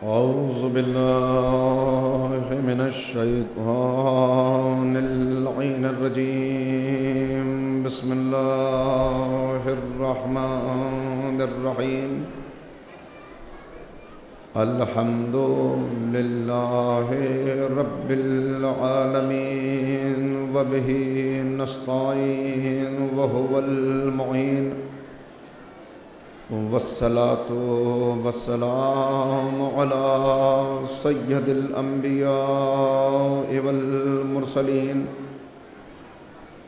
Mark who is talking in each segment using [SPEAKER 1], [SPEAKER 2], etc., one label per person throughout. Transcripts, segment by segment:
[SPEAKER 1] أعوذ بالله من الشيطان اللعين الرجيم. بسم الله الرحمن الرحيم. الحمد لله رب العالمين وبه نستعين وهو المعين، والصلاة والسلام على سيد الأنبياء والمرسلين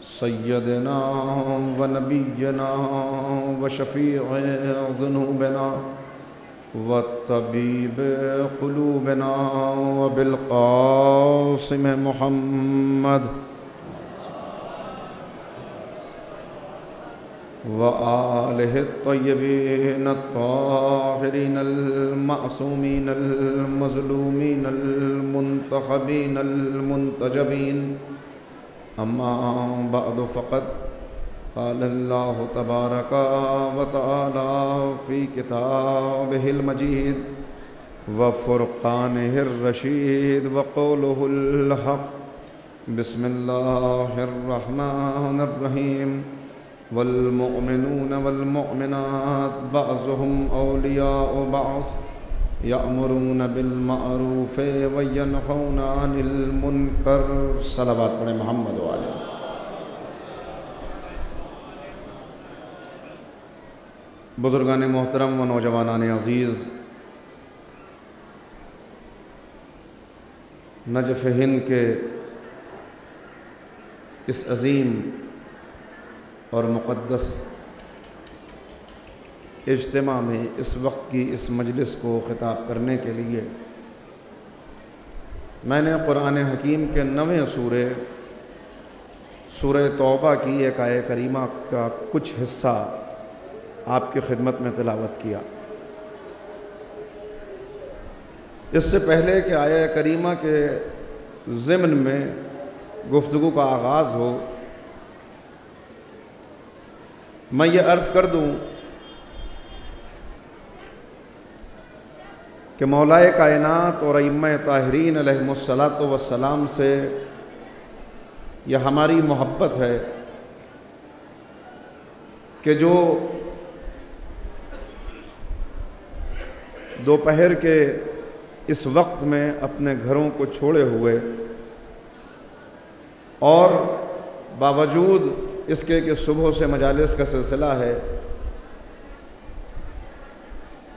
[SPEAKER 1] سيدنا ونبينا وشفيع ذنوبنا وطبيب قلوبنا وبالقاسم محمد وآله الطيبين الطاهرين المعصومين المظلومين المنتخبين المنتجبين. أما بعد فقد قال الله تبارك وتعالى في كتابه المجيد وفرقانه الرشيد وقوله الحق. بسم الله الرحمن الرحيم. والمؤمنون والمؤمنات بعضهم أولياء بعض يأمرون بالمعروف وينهون عن المنكر. صلوات پڑھیں محمد وآلہ. بزرگان محترم و نوجوانان عزیز، نجف ہند کے اس عظیم اور مقدس اجتماع میں اس وقت کی اس مجلس کو خطاب کرنے کے لیے میں نے قرآن حکیم کے 9ویں سورہ توبہ کی ایک آیہ کریمہ کا کچھ حصہ آپ کی خدمت میں تلاوت کیا. اس سے پہلے کہ آیہ کریمہ کے ضمن میں گفتگو کا آغاز ہو، میں یہ عرض کر دوں کہ مولائے کائنات اور ائمہ طاہرین علیہم الصلاۃ والسلام سے یہ ہماری محبت ہے کہ جو دوپہر کے اس وقت میں اپنے گھروں کو چھوڑے ہوئے اور باوجود اس کے کہ صبح سے مجالس کا سلسلہ ہے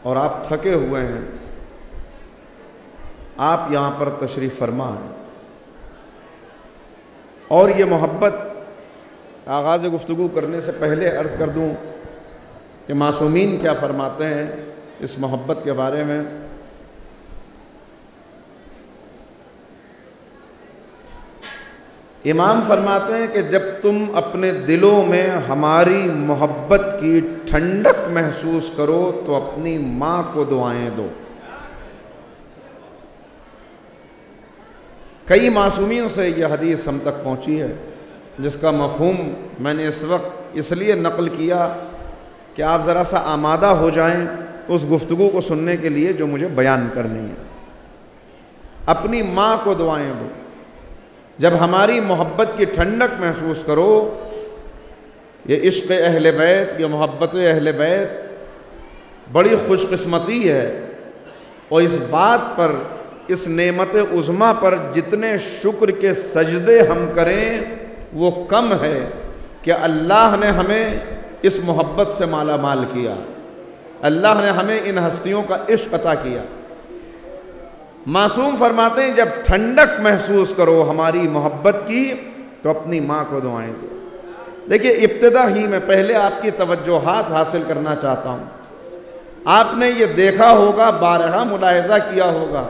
[SPEAKER 1] اور آپ تھکے ہوئے ہیں، آپ یہاں پر تشریف فرما ہیں. اور یہ محبت آغاز گفتگو کرنے سے پہلے عرض کر دوں کہ معصومین کیا فرماتے ہیں اس محبت کے بارے میں. امام فرماتے ہیں کہ جب تم اپنے دلوں میں ہماری محبت کی ٹھنڈک محسوس کرو تو اپنی ماں کو دعائیں دو. کئی معصومین سے یہ حدیث ہم تک پہنچی ہے، جس کا مفہوم میں نے اس وقت اس لیے نقل کیا کہ آپ ذرا سا آمادہ ہو جائیں اس گفتگو کو سننے کے لیے جو مجھے بیان کرنی ہے. اپنی ماں کو دعائیں دو. جب ہماری محبت کی ٹھنڈک محسوس کرو، یہ عشق اہل بیت، یہ محبت اہل بیت بڑی خوش قسمتی ہے، اور اس بات پر، اس نعمت عظمیٰ پر جتنے شکر کے سجدے ہم کریں وہ کم ہے کہ اللہ نے ہمیں اس محبت سے مالا مال کیا، اللہ نے ہمیں ان ہستیوں کا عشق عطا کیا. معصوم فرماتے ہیں جب ٹھنڈک محسوس کرو ہماری محبت کی تو اپنی ماں کو دعائیں دو. دیکھیے، ابتدا ہی میں پہلے آپ کی توجہات حاصل کرنا چاہتا ہوں. آپ نے یہ دیکھا ہوگا، بارہا ملاحظہ کیا ہوگا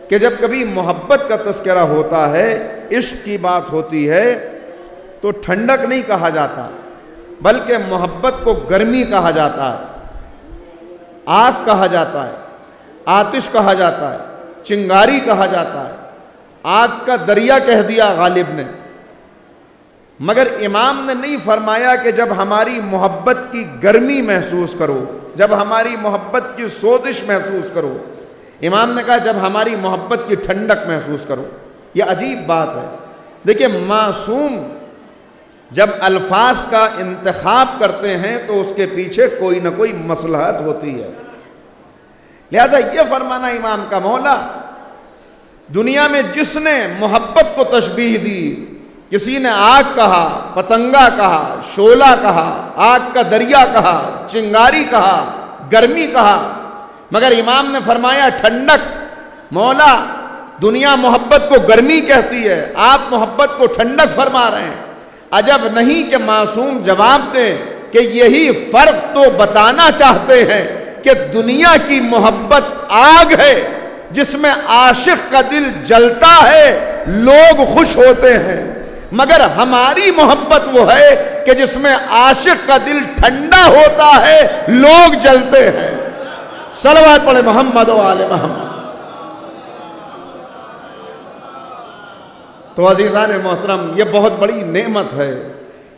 [SPEAKER 1] کہ جب کبھی محبت کا تذکرہ ہوتا ہے، عشق کی بات ہوتی ہے، تو ٹھنڈک نہیں کہا جاتا بلکہ محبت کو گرمی کہا جاتا ہے، آگ کہا جاتا ہے، آتش کہا جاتا ہے، چنگاری کہا جاتا ہے. آگ کا دریا کہہ دیا غالب نے. مگر امام نے نہیں فرمایا کہ جب ہماری محبت کی گرمی محسوس کرو، جب ہماری محبت کی سوزش محسوس کرو. امام نے کہا جب ہماری محبت کی ٹھنڈک محسوس کرو. یہ عجیب بات ہے. دیکھیں معصوم جب الفاظ کا انتخاب کرتے ہیں تو اس کے پیچھے کوئی نہ کوئی مصلحت ہوتی ہے. لہذا یہ فرمانا امام کا مولا دنیا میں جس نے محبت کو تشبیہ دی، کسی نے آگ کہا، پتنگا کہا، شعلہ کہا، آگ کا دریا کہا، چنگاری کہا، گرمی کہا، مگر امام نے فرمایا ٹھنڈک. مولا دنیا محبت کو گرمی کہتی ہے، آپ محبت کو ٹھنڈک فرما رہے ہیں. عجب نہیں کہ معصوم جواب دیں کہ یہی فرق تو بتانا چاہتے ہیں کہ دنیا کی محبت آگ ہے جس میں عاشق کا دل جلتا ہے، لوگ خوش ہوتے ہیں، مگر ہماری محبت وہ ہے کہ جس میں عاشق کا دل ٹھنڈا ہوتا ہے، لوگ جلتے ہیں. صلوات پڑھے محمد و آل محمد. تو عزیزان محترم یہ بہت بڑی نعمت ہے.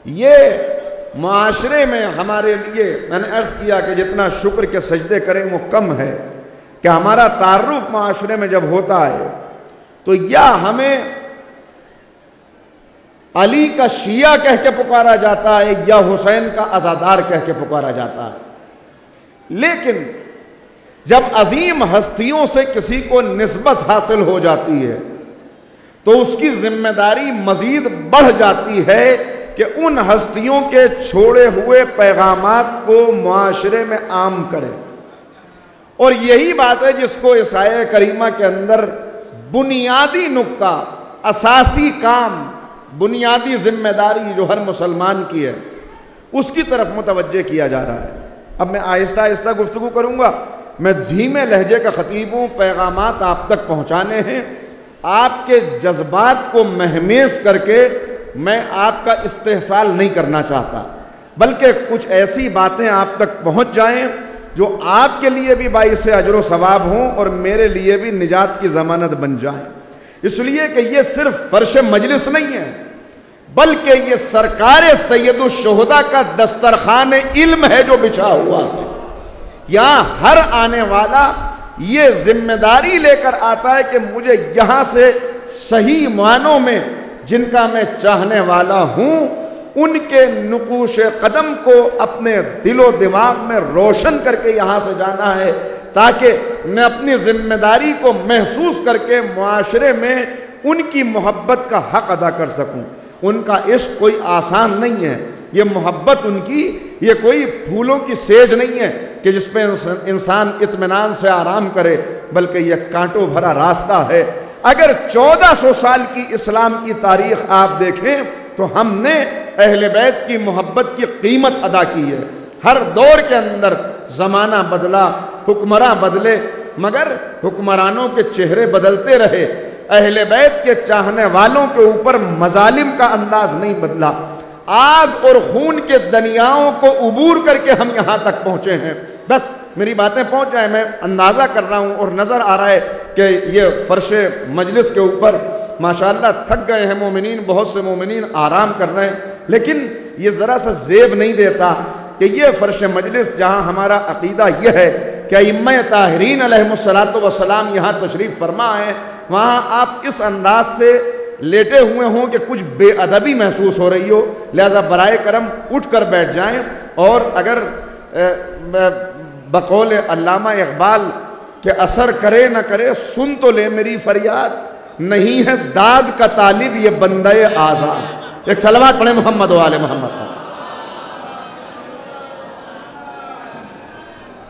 [SPEAKER 1] یہ معاشرے میں ہمارے لیے میں نے عرض کیا کہ جتنا شکر کے سجدے کریں وہ کم ہے کہ ہمارا تعارف معاشرے میں جب ہوتا ہے تو یا ہمیں علی کا شیعہ کہہ کے پکارا جاتا ہے یا حسین کا عزادار کہہ کے پکارا جاتا ہے. لیکن جب عظیم ہستیوں سے کسی کو نسبت حاصل ہو جاتی ہے تو اس کی ذمہ داری مزید بڑھ جاتی ہے کہ ان ہستیوں کے چھوڑے ہوئے پیغامات کو معاشرے میں عام کرے. اور یہی بات ہے جس کو اس آیہ کریمہ کے اندر بنیادی نقطہ، اساسی کام، بنیادی ذمہ داری جو ہر مسلمان کی ہے اس کی طرف متوجہ کیا جا رہا ہے. اب میں آہستہ آہستہ گفتگو کروں گا. میں دھیمے لہجے کا خطیب ہوں، پیغامات آپ تک پہنچانے ہیں. آپ کے جذبات کو مہمیز کر کے میں آپ کا استحصال نہیں کرنا چاہتا، بلکہ کچھ ایسی باتیں آپ تک پہنچ جائیں جو آپ کے لیے بھی باعث اجر و ثواب ہوں اور میرے لیے بھی نجات کی ضمانت بن جائیں. اس لیے کہ یہ صرف فرش مجلس نہیں ہے بلکہ یہ سرکار سید الشہداء کا دسترخوان علم ہے جو بچھا ہوا ہے. یہاں ہر آنے والا یہ ذمہ داری لے کر آتا ہے کہ مجھے یہاں سے صحیح معنوں میں جن کا میں چاہنے والا ہوں ان کے نقوش قدم کو اپنے دل و دماغ میں روشن کر کے یہاں سے جانا ہے تاکہ میں اپنی ذمہ داری کو محسوس کر کے معاشرے میں ان کی محبت کا حق ادا کر سکوں. ان کا عشق کوئی آسان نہیں ہے. یہ محبت ان کی یہ کوئی پھولوں کی سیج نہیں ہے کہ جس پہ انسان اطمینان سے آرام کرے، بلکہ یہ کانٹوں بھرا راستہ ہے. اگر 1400 سال کی اسلام کی تاریخ آپ دیکھیں تو ہم نے اہل بیت کی محبت کی قیمت ادا کی ہے. ہر دور کے اندر زمانہ بدلا، حکمراں بدلے، مگر حکمرانوں کے چہرے بدلتے رہے. اہل بیت کے چاہنے والوں کے اوپر مظالم کا انداز نہیں بدلا. آگ اور خون کے دریاؤں کو عبور کر کے ہم یہاں تک پہنچے ہیں. بس میری باتیں پہنچ جائیں. میں اندازہ کر رہا ہوں اور نظر آ رہا ہے کہ یہ فرش مجلس کے اوپر ماشاءاللہ تھک گئے ہیں مومنین، بہت سے مومنین آرام کر رہے ہیں، لیکن یہ ذرا سا زیب نہیں دیتا کہ یہ فرش مجلس جہاں ہمارا عقیدہ یہ ہے کہ ائمہ طاہرین علیہم الصلاۃ والسلام یہاں تشریف فرما ہے، وہاں آپ اس انداز سے لیٹے ہوئے ہوں کہ کچھ بے ادبی محسوس ہو رہی ہو. لہذا برائے کرم اٹھ کر بیٹھ جائیں. اور اگر بقول علامہ اقبال کہ اثر کرے نہ کرے سن تو لے میری فریاد، نہیں ہے داد کا طالب یہ بندہ آزاد. ایک صلوات پڑھیں محمد و آل محمد.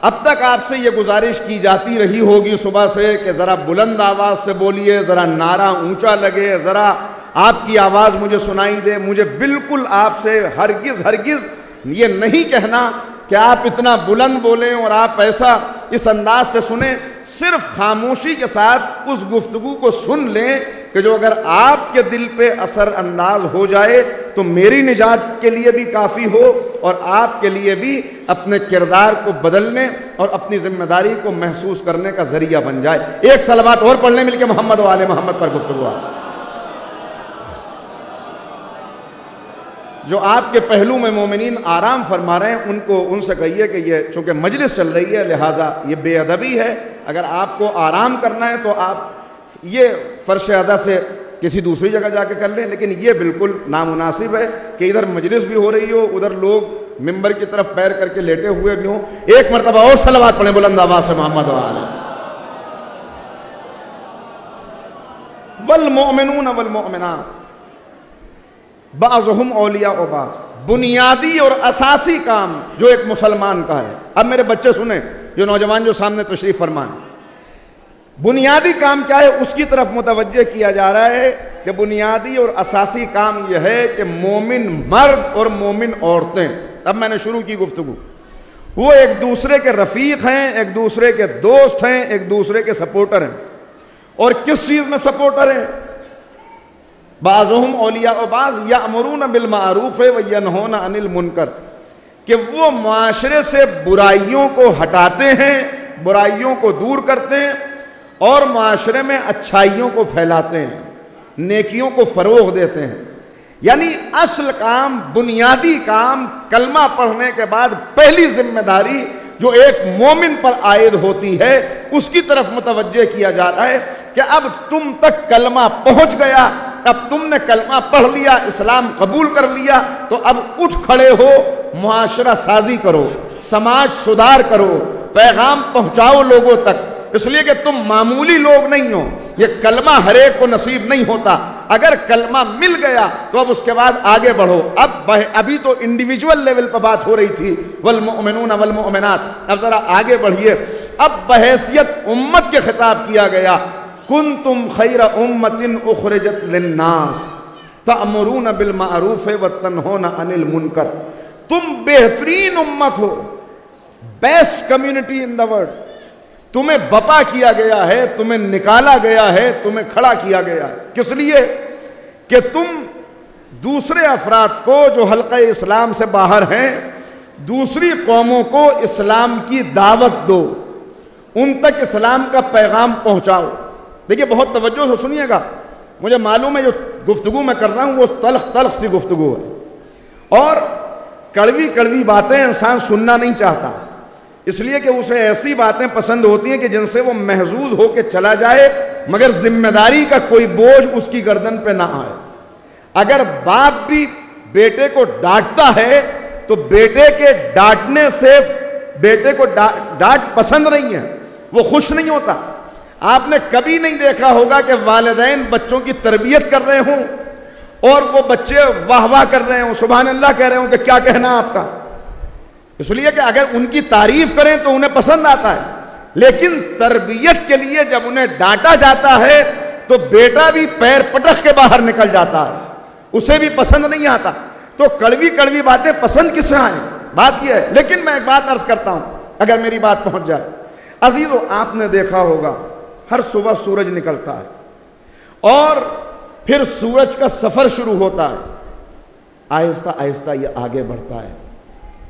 [SPEAKER 1] اب تک آپ سے یہ گزارش کی جاتی رہی ہوگی صبح سے کہ ذرا بلند آواز سے بولیے، ذرا نعرہ اونچا لگے، ذرا آپ کی آواز مجھے سنائی دے. مجھے بالکل آپ سے ہرگز یہ نہیں کہنا کہ آپ اتنا بلند بولیں اور آپ ایسا اس انداز سے سنیں. صرف خاموشی کے ساتھ اس گفتگو کو سن لیں کہ جو اگر آپ کے دل پہ اثر انداز ہو جائے تو میری نجات کے لیے بھی کافی ہو اور آپ کے لیے بھی اپنے کردار کو بدلنے اور اپنی ذمہ داری کو محسوس کرنے کا ذریعہ بن جائے. ایک صلوات اور پڑھ لیں مل کے محمد و آل محمد پر گفتگو. جو آپ کے پہلو میں مومنین آرام فرما رہے ہیں ان سے کہیے کہ یہ چونکہ مجلس چل رہی ہے لہٰذا یہ بے ادبی ہے، اگر آپ کو آرام کرنا ہے تو آپ یہ فرش اعضا سے کسی دوسری جگہ جا کے کر لیں، لیکن یہ بالکل نامناسب ہے کہ ادھر مجلس بھی ہو رہی ہو، ادھر لوگ ممبر کی طرف پیر کر کے لیٹے ہوئے بھی ہوں۔ ایک مرتبہ اور صلوات پڑھیں بلند آواز سے محمد و آلہ۔ والمؤمنون والمؤمنات بعضهم اولیاء و بعض، بنیادی اور اساسی کام جو ایک مسلمان کا ہے۔ اب میرے بچے سنیں، جو نوجوان جو سامنے تشریف فرمائیں، بنیادی کام کیا ہے اس کی طرف متوجہ کیا جا رہا ہے کہ بنیادی اور اساسی کام یہ ہے کہ مومن مرد اور مومن عورتیں، اب میں نے شروع کی گفتگو، وہ ایک دوسرے کے رفیق ہیں، ایک دوسرے کے دوست ہیں، ایک دوسرے کے سپورٹر ہیں۔ اور کس چیز میں سپورٹر ہیں؟ بعضهم اولیاء و بعض یأمرون بالمعروف وینہون عن المنکر، کہ وہ معاشرے سے برائیوں کو ہٹاتے ہیں، برائیوں کو دور کرتے ہیں اور معاشرے میں اچھائیوں کو پھیلاتے ہیں، نیکیوں کو فروغ دیتے ہیں۔ یعنی اصل کام، بنیادی کام، کلمہ پڑھنے کے بعد پہلی ذمہ داری جو ایک مومن پر عائد ہوتی ہے اس کی طرف متوجہ کیا جا رہا ہے کہ اب تم تک کلمہ پہنچ گیا، اب تم نے کلمہ پڑھ لیا، اسلام قبول کر لیا، تو اب اٹھ کھڑے ہو، معاشرہ سازی کرو، سماج سدھار کرو، پیغام پہنچاؤ لوگوں تک، اس لیے کہ تم معمولی لوگ نہیں ہو، یہ کلمہ ہر ایک کو نصیب نہیں ہوتا، اگر کلمہ مل گیا تو اب اس کے بعد آگے بڑھو۔ ابھی تو انڈیویجول لیول پر بات ہو رہی تھی، والمؤمنون والمؤمنات، اب ذرا آگے بڑھیے، اب بحیثیت امت کے خطاب کیا گیا، کنتم خیر امت اخرجت للناس تأمرون بالمعروف وتنہون عن المنکر، تم بہترین امت ہو، best community in the world, تمہیں بپا کیا گیا ہے، تمہیں نکالا گیا ہے، تمہیں کھڑا کیا گیا ہے، کس لیے؟ کہ تم دوسرے افراد کو جو حلقہ اسلام سے باہر ہیں، دوسری قوموں کو اسلام کی دعوت دو، ان تک اسلام کا پیغام پہنچاؤ۔ دیکھیے بہت توجہ سے سنیے گا، مجھے معلوم ہے جو گفتگو میں کر رہا ہوں وہ تلخ تلخ سی گفتگو ہے اور کڑوی کڑوی باتیں انسان سننا نہیں چاہتا، اس لیے کہ اسے ایسی باتیں پسند ہوتی ہیں کہ جن سے وہ محظوظ ہو کے چلا جائے مگر ذمہ داری کا کوئی بوجھ اس کی گردن پہ نہ آئے۔ اگر باپ بھی بیٹے کو ڈانٹتا ہے تو بیٹے کے ڈانٹنے سے بیٹے کو ڈانٹ پسند نہیں ہے، وہ خوش نہیں ہوتا۔ آپ نے کبھی نہیں دیکھا ہوگا کہ والدین بچوں کی تربیت کر رہے ہوں اور وہ بچے واہ واہ کر رہے ہوں، سبحان اللہ کہہ رہے ہوں کہ کیا کہنا آپ کا، اس لیے کہ اگر ان کی تعریف کریں تو انہیں پسند آتا ہے، لیکن تربیت کے لیے جب انہیں ڈانٹا جاتا ہے تو بیٹا بھی پیر پٹخ کے باہر نکل جاتا ہے، اسے بھی پسند نہیں آتا۔ تو کڑوی کڑوی باتیں پسند کس سے آئیں، بات یہ ہے۔ لیکن میں ایک بات عرض کرتا ہوں اگر میری بات پہنچ جائے، عزیزو آپ نے دیکھا ہوگا ہر صبح سورج نکلتا ہے اور پھر سورج کا سفر شروع ہوتا ہے، آہستہ آہستہ یہ آگے بڑھتا ہے،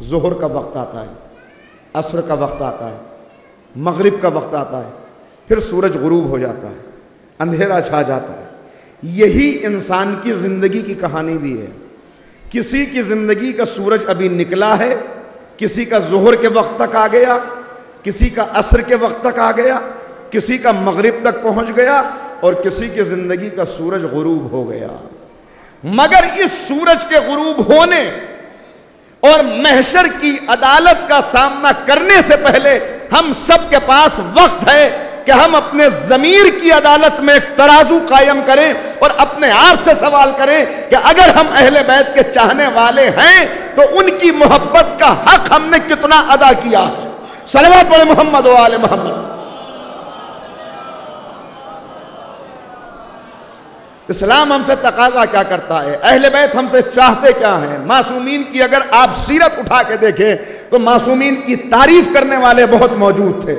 [SPEAKER 1] ظہر کا وقت آتا ہے، عصر کا وقت آتا ہے، مغرب کا وقت آتا ہے، پھر سورج غروب ہو جاتا ہے، اندھیرا چھا جاتا ہے۔ یہی انسان کی زندگی کی کہانی بھی ہے، کسی کی زندگی کا سورج ابھی نکلا ہے، کسی کا ظہر کے وقت تک آ گیا، کسی کا عصر کے وقت تک آ گیا، کسی کا مغرب تک پہنچ گیا اور کسی کی زندگی کا سورج غروب ہو گیا۔ مگر اس سورج کے غروب ہونے اور محشر کی عدالت کا سامنا کرنے سے پہلے ہم سب کے پاس وقت ہے کہ ہم اپنے ضمیر کی عدالت میں ایک ترازو قائم کریں اور اپنے آپ سے سوال کریں کہ اگر ہم اہل بیت کے چاہنے والے ہیں تو ان کی محبت کا حق ہم نے کتنا ادا کیا ہے۔ صلوات پڑھیں محمد و آل محمد۔ اسلام ہم سے تقاضا کیا کرتا ہے، اہل بیت ہم سے چاہتے کیا ہیں؟ معصومین کی اگر آپ سیرت اٹھا کے دیکھیں تو معصومین کی تعریف کرنے والے بہت موجود تھے،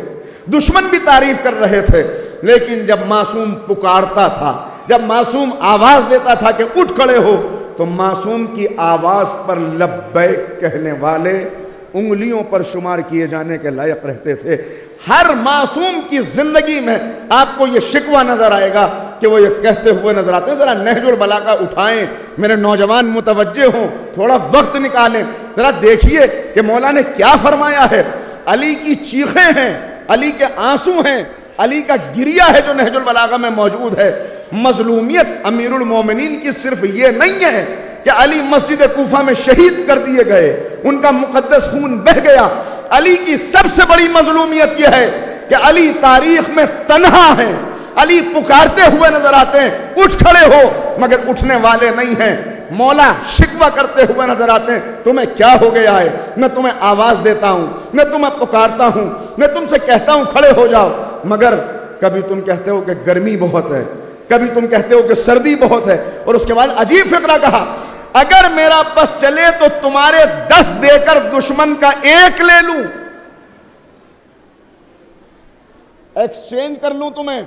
[SPEAKER 1] دشمن بھی تعریف کر رہے تھے، لیکن جب معصوم پکارتا تھا، جب معصوم آواز دیتا تھا کہ اٹھ کھڑے ہو، تو معصوم کی آواز پر لبیک کہنے والے انگلیوں پر شمار کیے جانے کے لائق رہتے تھے۔ ہر معصوم کی زندگی میں آپ کو یہ شکوہ نظر آئے گا کہ وہ یہ کہتے ہوئے نظر آتے ہیں. ذرا نہج البلاغہ اٹھائیں میرے نوجوان متوجہ ہوں, تھوڑا وقت نکالیں, ذرا دیکھیے کہ مولا نے کیا فرمایا ہے. علی کی چیخیں ہیں, علی کے آنسو ہیں, علی کا گریہ ہے جو نہج البلاغہ میں موجود ہے. مظلومیت امیر المومنین کی صرف یہ نہیں ہے کہ علی مسجد کوفہ میں شہید کر دیے گئے, ان کا مقدس خون بہہ گیا. علی کی سب سے بڑی مظلومیت یہ ہے کہ علی تاریخ میں تنہا ہیں. علی پکارتے ہوئے نظر آتے ہیں, اٹھ کھڑے ہو, مگر اٹھنے والے نہیں ہیں. مولا شکوہ کرتے ہوئے نظر آتے ہیں, تمہیں کیا ہو گیا ہے؟ میں تمہیں آواز دیتا ہوں, میں تمہیں پکارتا ہوں, میں تم سے کہتا ہوں کھڑے ہو جاؤ, مگر کبھی تم کہتے ہو کہ گرمی بہت ہے, کبھی تم کہتے ہو کہ سردی بہت ہے. اور اس کے بعد عجیب فقرہ کہا, اگر میرا بس چلے تو تمہارے 10 دے کر دشمن کا 1 لے لوں, ایکسچینج کر لوں, تمہیں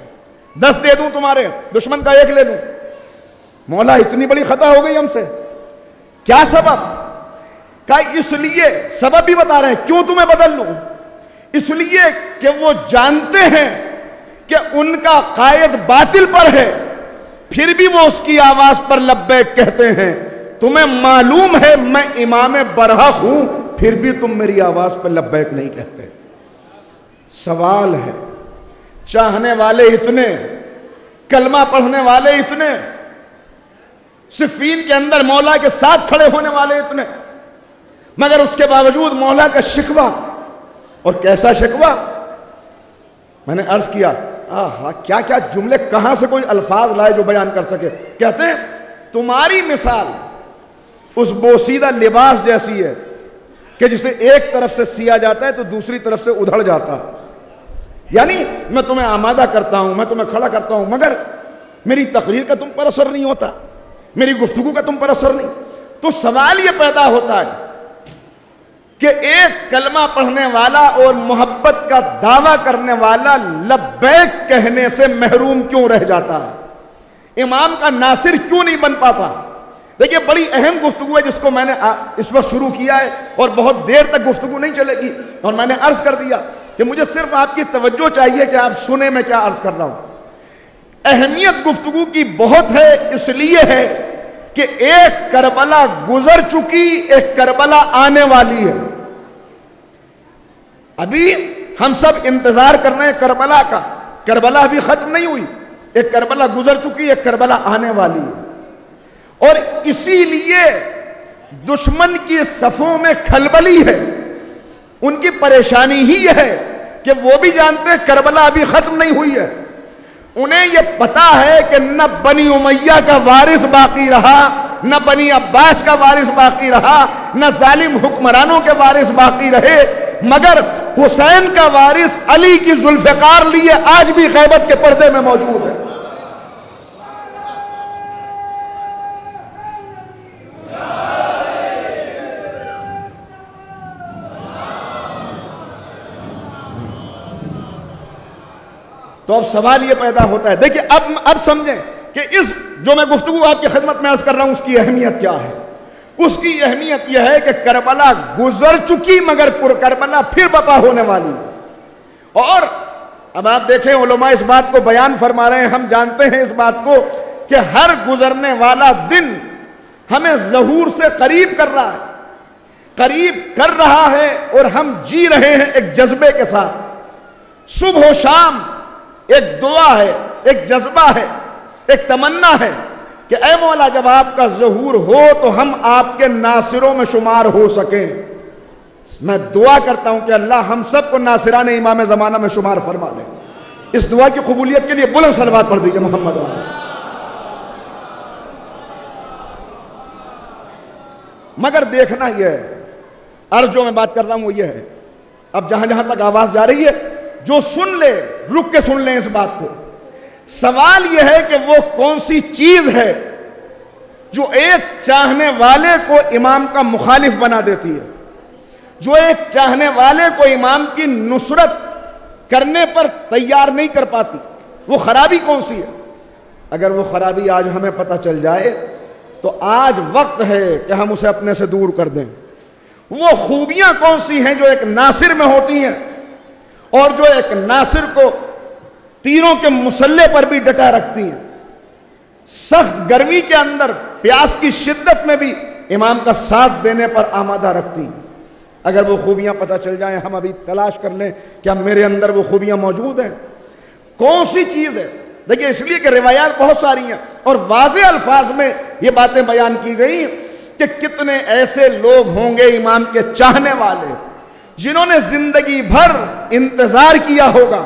[SPEAKER 1] 10 دے دوں, تمہارے دشمن کا 1 لے لوں. مولا اتنی بڑی خطا ہو گئی ہم سے, کیا سبب؟ کہا اس لیے, سبب بھی بتا رہے ہیں کیوں تمہیں بدل لوں, اس لیے کہ وہ جانتے ہیں کہ ان کا قائد باطل پر ہے, پھر بھی وہ اس کی آواز پر لبیک کہتے ہیں. تمہیں معلوم ہے میں امام برحق ہوں, پھر بھی تم میری آواز پر لبیک نہیں کہتے. سوال ہے, چاہنے والے اتنے, کلمہ پڑھنے والے اتنے, صفین کے اندر مولا کے ساتھ کھڑے ہونے والے اتنے, مگر اس کے باوجود مولا کا شکوہ, اور کیسا شکوہ. میں نے عرض کیا کیا کیا جملے, کہاں سے کوئی الفاظ لائے جو بیان کر سکے. کہتے ہیں تمہاری مثال اس بوسیدہ لباس جیسی ہے کہ جسے ایک طرف سے سیا جاتا ہے تو دوسری طرف سے ادھڑ جاتا. یعنی میں تمہیں آمادہ کرتا ہوں, میں تمہیں کھڑا کرتا ہوں, مگر میری تقریر کا تم پر اثر نہیں ہوتا, میری گفتگو کا تم پر اثر نہیں. تو سوال یہ پیدا ہوتا ہے کہ ایک کلمہ پڑھنے والا اور محبت کا دعویٰ کرنے والا لبیک کہنے سے محروم کیوں رہ جاتا ہے, امام کا ناصر کیوں نہیں بن پاتا. دیکھیے بڑی اہم گفتگو ہے جس کو میں نے اس وقت شروع کیا ہے, اور بہت دیر تک گفتگو نہیں چلے گی, اور میں نے عرض کر دیا کہ مجھے صرف آپ کی توجہ چاہیے کہ آپ سنیں میں کیا عرض کر رہا ہوں. اہمیت گفتگو کی بہت ہے, اس لیے ہے کہ ایک کربلا گزر چکی, ایک کربلا آنے والی ہے. ابھی ہم سب انتظار کر رہے ہیں کربلا کا, کربلا ابھی ختم نہیں ہوئی, ایک کربلا گزر چکی, ایک کربلا آنے والی ہے. اور اسی لیے دشمن کی صفوں میں کھلبلی ہے, ان کی پریشانی ہی یہ ہے کہ وہ بھی جانتے ہیں کربلا ابھی ختم نہیں ہوئی ہے. انہیں یہ پتا ہے کہ نہ بنی امیہ کا وارث باقی رہا, نہ بنی عباس کا وارث باقی رہا, نہ ظالم حکمرانوں کے وارث باقی رہے, مگر حسین کا وارث علی کی ذوالفقار لیے آج بھی غیبت کے پردے میں موجود ہے. تو اب سوال یہ پیدا ہوتا ہے, دیکھیں اب سمجھیں کہ اس جو میں گفتگو آپ کی خدمت میں عرض کر رہا ہوں اس کی اہمیت کیا ہے. اس کی اہمیت یہ ہے کہ کربلا گزر چکی مگر کربلا پھر بپا ہونے والی. اور اب آپ دیکھیں علماء اس بات کو بیان فرما رہے ہیں, ہم جانتے ہیں اس بات کو کہ ہر گزرنے والا دن ہمیں ظہور سے قریب کر رہا ہے, قریب کر رہا ہے, اور ہم جی رہے ہیں ایک جذبے کے ساتھ. صبح و شام ایک دعا ہے, ایک جذبہ ہے, ایک تمنا ہے کہ اے مولا جب آپ کا ظہور ہو تو ہم آپ کے ناصروں میں شمار ہو سکیں. میں دعا کرتا ہوں کہ اللہ ہم سب کو ناصران امام زمانہ میں شمار فرما لے. اس دعا کی قبولیت کے لیے بلند صلوات پڑھ دیجئے محمد والے. مگر دیکھنا یہ ہے, عرض جو میں بات کر رہا ہوں وہ یہ ہے, اب جہاں جہاں تک آواز جا رہی ہے جو سن لے رک کے سن لیں اس بات کو. سوال یہ ہے کہ وہ کون سی چیز ہے جو ایک چاہنے والے کو امام کا مخالف بنا دیتی ہے, جو ایک چاہنے والے کو امام کی نصرت کرنے پر تیار نہیں کر پاتی. وہ خرابی کون سی ہے؟ اگر وہ خرابی آج ہمیں پتہ چل جائے تو آج وقت ہے کہ ہم اسے اپنے سے دور کر دیں. وہ خوبیاں کون سی ہیں جو ایک ناصر میں ہوتی ہیں اور جو ایک ناصر کو تیروں کے مسلح پر بھی ڈٹا رکھتی ہیں؟ سخت گرمی کے اندر پیاس کی شدت میں بھی امام کا ساتھ دینے پر آمادہ رکھتی ہیں۔ اگر وہ خوبیاں پتہ چل جائیں، ہم ابھی تلاش کر لیں کیا میرے اندر وہ خوبیاں موجود ہیں، کون سی چیز ہے۔ دیکھیں اس لیے کہ روایات بہت ساری ہیں اور واضح الفاظ میں یہ باتیں بیان کی گئی کہ کتنے ایسے لوگ ہوں گے امام کے چاہنے والے جنہوں نے زندگی بھر انتظار کیا ہوگا،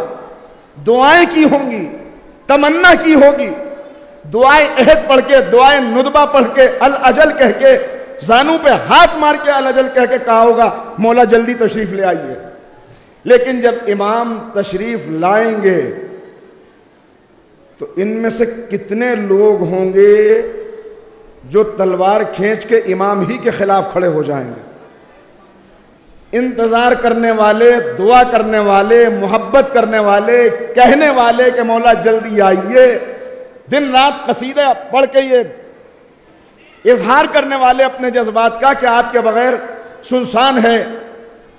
[SPEAKER 1] دعائیں کی ہوں گی، تمنا کی ہوگی، دعائیں عہد پڑھ کے، دعائیں ندبہ پڑھ کے، الاجل کہہ کے، زانوں پہ ہاتھ مار کے الاجل کہہ کے کہا ہوگا مولا جلدی تشریف لے آئیے۔ لیکن جب امام تشریف لائیں گے تو ان میں سے کتنے لوگ ہوں گے جو تلوار کھینچ کے امام ہی کے خلاف کھڑے ہو جائیں گے۔ انتظار کرنے والے، دعا کرنے والے، محبت کرنے والے، کہنے والے کہ مولا جلدی آئیے، دن رات قصیدہ پڑھ کے یہ اظہار کرنے والے اپنے جذبات کا کہ آپ کے بغیر سنسان ہے،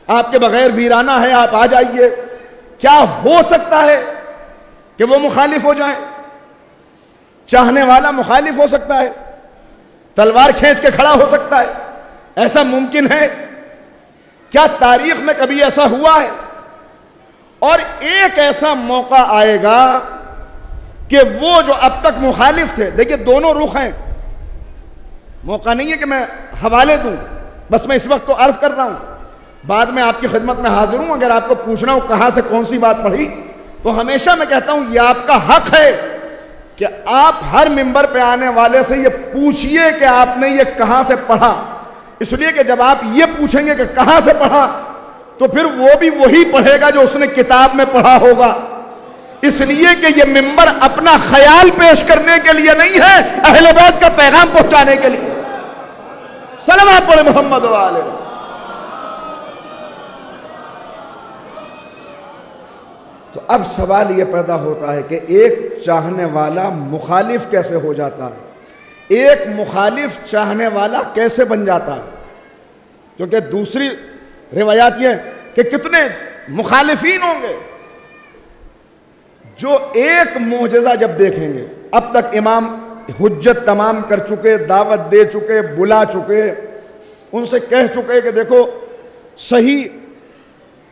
[SPEAKER 1] آپ کے بغیر ویرانہ ہے، آپ آ جائیے۔ کیا ہو سکتا ہے کہ وہ مخالف ہو جائیں؟ چاہنے والا مخالف ہو سکتا ہے، تلوار کھینچ کے کھڑا ہو سکتا ہے، ایسا ممکن ہے؟ کیا تاریخ میں کبھی ایسا ہوا ہے؟ اور ایک ایسا موقع آئے گا کہ وہ جو اب تک مخالف تھے، دیکھیں دونوں رخ ہیں، موقع نہیں ہے کہ میں حوالے دوں، بس میں اس وقت تو عرض کر رہا ہوں، بعد میں آپ کی خدمت میں حاضر ہوں، اگر آپ کو پوچھنا ہو کہاں سے کون سی بات پڑھی تو ہمیشہ میں کہتا ہوں یہ آپ کا حق ہے کہ آپ ہر منبر پہ آنے والے سے یہ پوچھئے کہ آپ نے یہ کہاں سے پڑھا، اس لیے کہ جب آپ یہ پوچھیں گے کہ کہاں سے پڑھا تو پھر وہ بھی وہی پڑھے گا جو اس نے کتاب میں پڑھا ہوگا، اس لیے کہ یہ منبر اپنا خیال پیش کرنے کے لیے نہیں ہے، اہل بیت کا پیغام پہنچانے کے لیے۔ صلوات پڑھے محمد و آلہ۔ تو اب سوال یہ پیدا ہوتا ہے کہ ایک چاہنے والا مخالف کیسے ہو جاتا ہے، ایک مخالف چاہنے والا کیسے بن جاتا ہے؟ کیونکہ دوسری روایات یہ کہ کتنے مخالفین ہوں گے جو ایک معجزہ جب دیکھیں گے، اب تک امام حجت تمام کر چکے، دعوت دے چکے، بلا چکے، ان سے کہہ چکے کہ دیکھو صحیح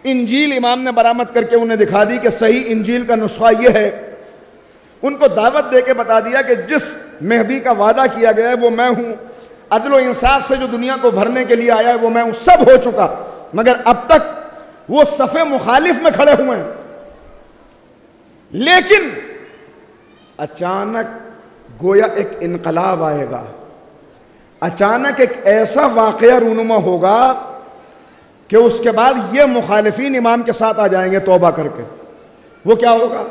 [SPEAKER 1] انجیل امام نے برآمد کر کے انہیں دکھا دی کہ صحیح انجیل کا نسخہ یہ ہے، ان کو دعوت دے کے بتا دیا کہ جس مہدی کا وعدہ کیا گیا ہے وہ میں ہوں، عدل و انصاف سے جو دنیا کو بھرنے کے لیے آیا ہے وہ میں ہوں، سب ہو چکا، مگر اب تک وہ صف مخالف میں کھڑے ہوئے ہیں۔ لیکن اچانک گویا ایک انقلاب آئے گا، اچانک ایک ایسا واقعہ رونما ہوگا کہ اس کے بعد یہ مخالفین امام کے ساتھ آ جائیں گے توبہ کر کے۔ وہ کیا ہوگا؟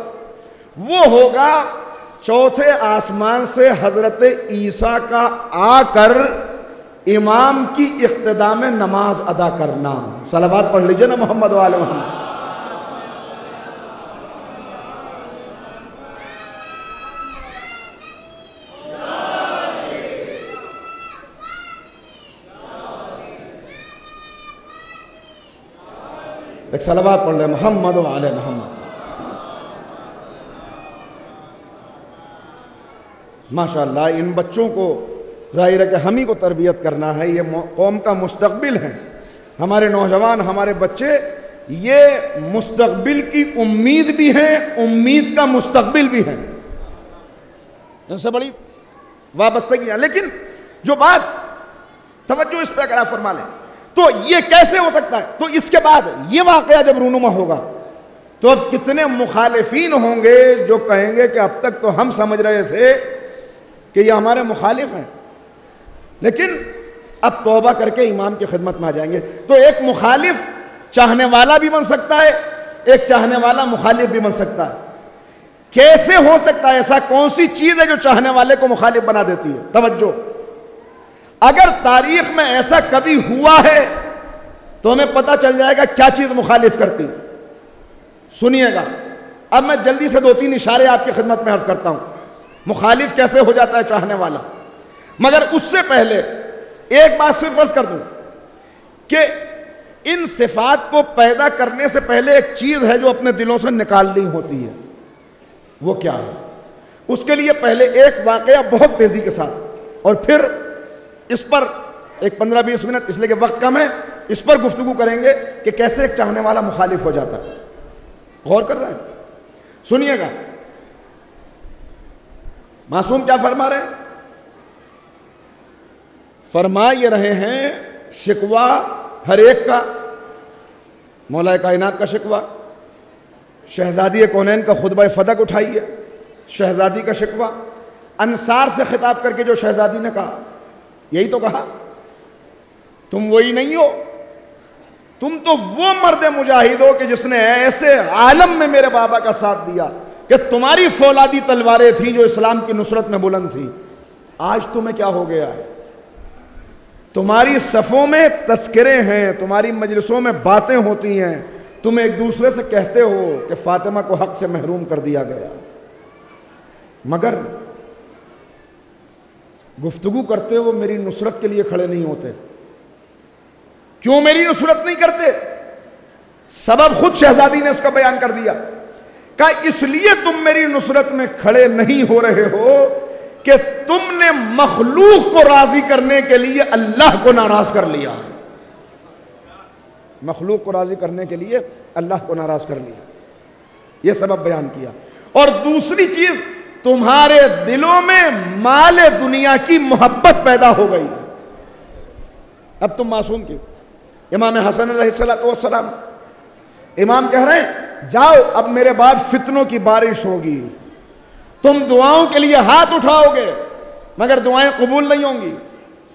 [SPEAKER 1] وہ ہوگا چوتھے آسمان سے حضرت عیسیٰ کا آ کر امام کی اقتداء میں نماز ادا کرنا۔ صلوات پڑھ لیجئے نا محمد و آل محمد۔ ایک صلوات پڑھ لے محمد و آل محمد۔ ماشاءاللہ ان بچوں کو ظاہر ہے کہ ہم ہی کو تربیت کرنا ہے، یہ قوم کا مستقبل ہے، ہمارے نوجوان، ہمارے بچے یہ مستقبل کی امید بھی ہیں، امید کا مستقبل بھی ہیں، ان سے بڑی وابستگی ہے۔ لیکن جو بات توجہ اس پہ اگر آپ فرما لیں تو یہ کیسے ہو سکتا ہے؟ تو اس کے بعد یہ واقعہ جب رونما ہوگا تو اب کتنے مخالفین ہوں گے جو کہیں گے کہ اب تک تو ہم سمجھ رہے تھے کہ یہ ہمارے مخالف ہیں، لیکن اب توبہ کر کے امام کی خدمت میں آ جائیں گے۔ تو ایک مخالف چاہنے والا بھی بن سکتا ہے، ایک چاہنے والا مخالف بھی بن سکتا ہے۔ کیسے ہو سکتا ہے ایسا؟ کون سی چیز ہے جو چاہنے والے کو مخالف بنا دیتی ہے؟ توجہ، اگر تاریخ میں ایسا کبھی ہوا ہے تو ہمیں پتہ چل جائے گا کیا چیز مخالف کرتی۔ سنیے گا، اب میں جلدی سے 2-3 اشارے آپ کی خدمت میں عرض کرتا ہوں، مخالف کیسے ہو جاتا ہے چاہنے والا۔ مگر اس سے پہلے ایک بات صرف عرض کر دوں کہ ان صفات کو پیدا کرنے سے پہلے ایک چیز ہے جو اپنے دلوں سے نکالنی ہوتی ہے۔ وہ کیا ہے؟ اس کے لیے پہلے ایک واقعہ بہت تیزی کے ساتھ، اور پھر اس پر ایک 15-20 منٹ، اس لیے کہ وقت کم ہے، اس پر گفتگو کریں گے کہ کیسے ایک چاہنے والا مخالف ہو جاتا ہے۔ غور کر رہے ہیں؟ سنیے گا معصوم کیا فرما رہے ہیں۔ فرما یہ رہے ہیں شکوہ ہر ایک کا، مولا کائنات کا شکوہ، شہزادی کونین کا خطبہ فدق اٹھائیے، شہزادی کا شکوہ، انصار سے خطاب کر کے جو شہزادی نے کہا، یہی تو کہا تم وہی نہیں ہو، تم تو وہ مرد مجاہد ہو کہ جس نے ایسے عالم میں میرے بابا کا ساتھ دیا کہ تمہاری فولادی تلواریں تھیں جو اسلام کی نصرت میں بلند تھیں، آج تمہیں کیا ہو گیا ہے؟ تمہاری صفوں میں تذکرے ہیں، تمہاری مجلسوں میں باتیں ہوتی ہیں، تم ایک دوسرے سے کہتے ہو کہ فاطمہ کو حق سے محروم کر دیا گیا، مگر گفتگو کرتے ہو میری نصرت کے لیے کھڑے نہیں ہوتے۔ کیوں میری نصرت نہیں کرتے؟ سبب خود شہزادی نے اس کا بیان کر دیا، کہا اس لیے تم میری نصرت میں کھڑے نہیں ہو رہے ہو کہ تم نے مخلوق کو راضی کرنے کے لیے اللہ کو ناراض کر لیا، مخلوق کو راضی کرنے کے لیے اللہ کو ناراض کر لیا، یہ سبب بیان کیا۔ اور دوسری چیز، تمہارے دلوں میں مال دنیا کی محبت پیدا ہو گئی۔ اب تم معصوم کی، امام حسن علیہ السلام امام کہہ رہے ہیں جاؤ اب میرے بعد فتنوں کی بارش ہوگی، تم دعاؤں کے لیے ہاتھ اٹھاؤ گے مگر دعائیں قبول نہیں ہوں گی،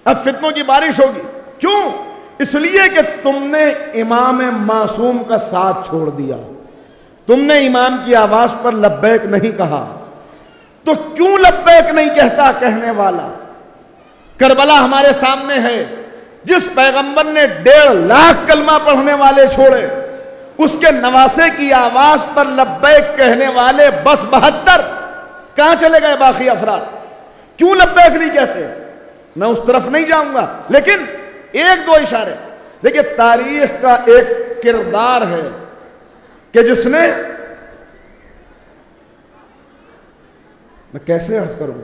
[SPEAKER 1] اب فتنوں کی بارش ہوگی۔ کیوں؟ اس لیے کہ تم نے امام معصوم کا ساتھ چھوڑ دیا، تم نے امام کی آواز پر لبیک نہیں کہا۔ تو کیوں لبیک نہیں کہتا کہنے والا؟ کربلا ہمارے سامنے ہے، جس پیغمبر نے 1.5 لاکھ کلمہ پڑھنے والے چھوڑے، اس کے نواسے کی آواز پر لبیک کہنے والے بس 72، کہاں چلے گئے باقی افراد؟ کیوں لبیک نہیں کہتے؟ میں اس طرف نہیں جاؤں گا، لیکن ایک دو اشارے دیکھیں۔ تاریخ کا ایک کردار ہے کہ جس نے، میں کیسے عرض کروں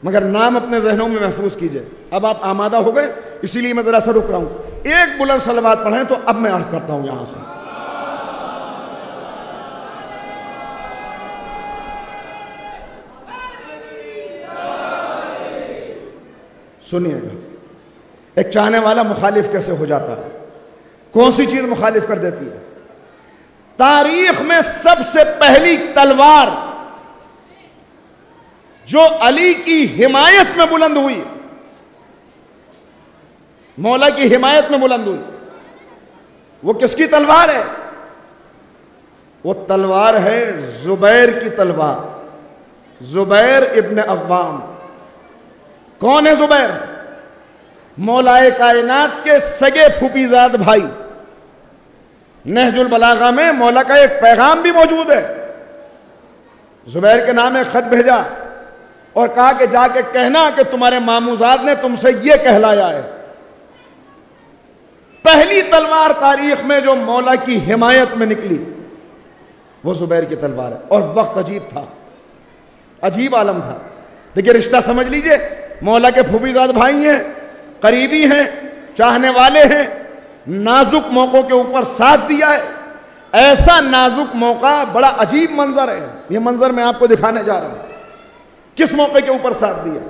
[SPEAKER 1] مگر نام اپنے ذہنوں میں محفوظ کیجئے۔ اب آپ آمادہ ہو گئے، اسی لیے میں ذرا سا رک رہا ہوں، ایک بلند صلوات پڑھیں تو اب میں عرض کرتا ہوں یہاں سے۔ سنیے گا ایک چاہنے والا مخالف کیسے ہو جاتا ہے، کون سی چیز مخالف کر دیتی ہے۔ تاریخ میں سب سے پہلی تلوار جو علی کی حمایت میں بلند ہوئی، مولا کی حمایت میں بلند ہوئی، وہ کس کی تلوار ہے؟ وہ تلوار ہے زبیر کی تلوار، زبیر ابن عوام۔ کون ہے زبیر؟ مولا کائنات کے سگے پھوپھی زاد بھائی۔ نہج البلاغہ میں مولا کا ایک پیغام بھی موجود ہے، زبیر کے نام ایک خط بھیجا اور کہا کہ جا کے کہنا کہ تمہارے ماموزاد نے تم سے یہ کہلایا ہے۔ پہلی تلوار تاریخ میں جو مولا کی حمایت میں نکلی وہ زبیر کی تلوار ہے، اور وقت عجیب تھا، عجیب عالم تھا۔ دیکھیں رشتہ سمجھ لیجئے، مولا کے پھوپھی زاد بھائی ہیں، قریبی ہیں، چاہنے والے ہیں، نازک موقعوں کے اوپر ساتھ دیا ہے۔ ایسا نازک موقع، بڑا عجیب منظر ہے، یہ منظر میں آپ کو دکھانے جا رہا ہوں۔ کس موقع کے اوپر ساتھ دیا؟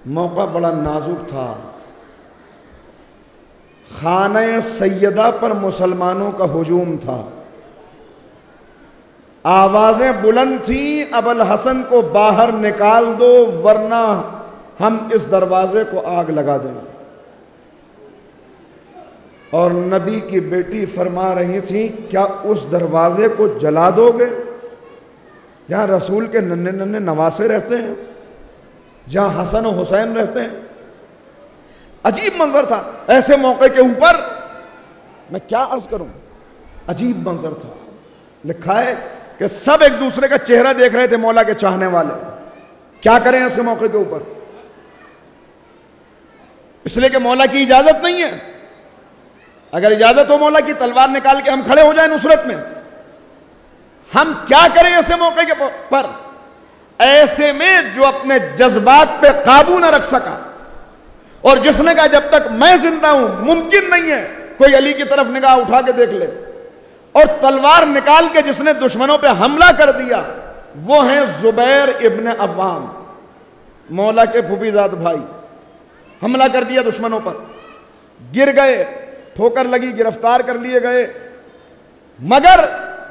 [SPEAKER 1] موقع بڑا نازک تھا، خانہ سیدہ پر مسلمانوں کا ہجوم تھا، آوازیں بلند تھیں ابوالحسن کو باہر نکال دو ورنہ ہم اس دروازے کو آگ لگا دیں گے۔ اور نبی کی بیٹی فرما رہی تھی کیا اس دروازے کو جلا دو گے جہاں رسول کے ننھے ننھے نواسے رہتے ہیں، جہاں حسن و حسین رہتے ہیں؟ عجیب منظر تھا۔ ایسے موقع کے اوپر میں کیا عرض کروں، عجیب منظر تھا۔ لکھا ہے کہ سب ایک دوسرے کا چہرہ دیکھ رہے تھے، مولا کے چاہنے والے، کیا کریں ایسے موقع کے اوپر؟ اس لیے کہ مولا کی اجازت نہیں ہے۔ اگر اجازت ہو مولا کی، تلوار نکال کے ہم کھڑے ہو جائیں نصرت میں، ہم کیا کریں ایسے موقع کے پر؟ ایسے میں جو اپنے جذبات پہ قابو نہ رکھ سکا اور جس نے کہا جب تک میں زندہ ہوں ممکن نہیں ہے کوئی علی کی طرف نگاہ اٹھا کے دیکھ لے، اور تلوار نکال کے جس نے دشمنوں پہ حملہ کر دیا وہ ہیں زبیر ابن عوام، مولا کے پھوپھی زاد بھائی. حملہ کر دیا دشمنوں پر، گر گئے، ٹھوکر لگی، گرفتار کر لیے گئے، مگر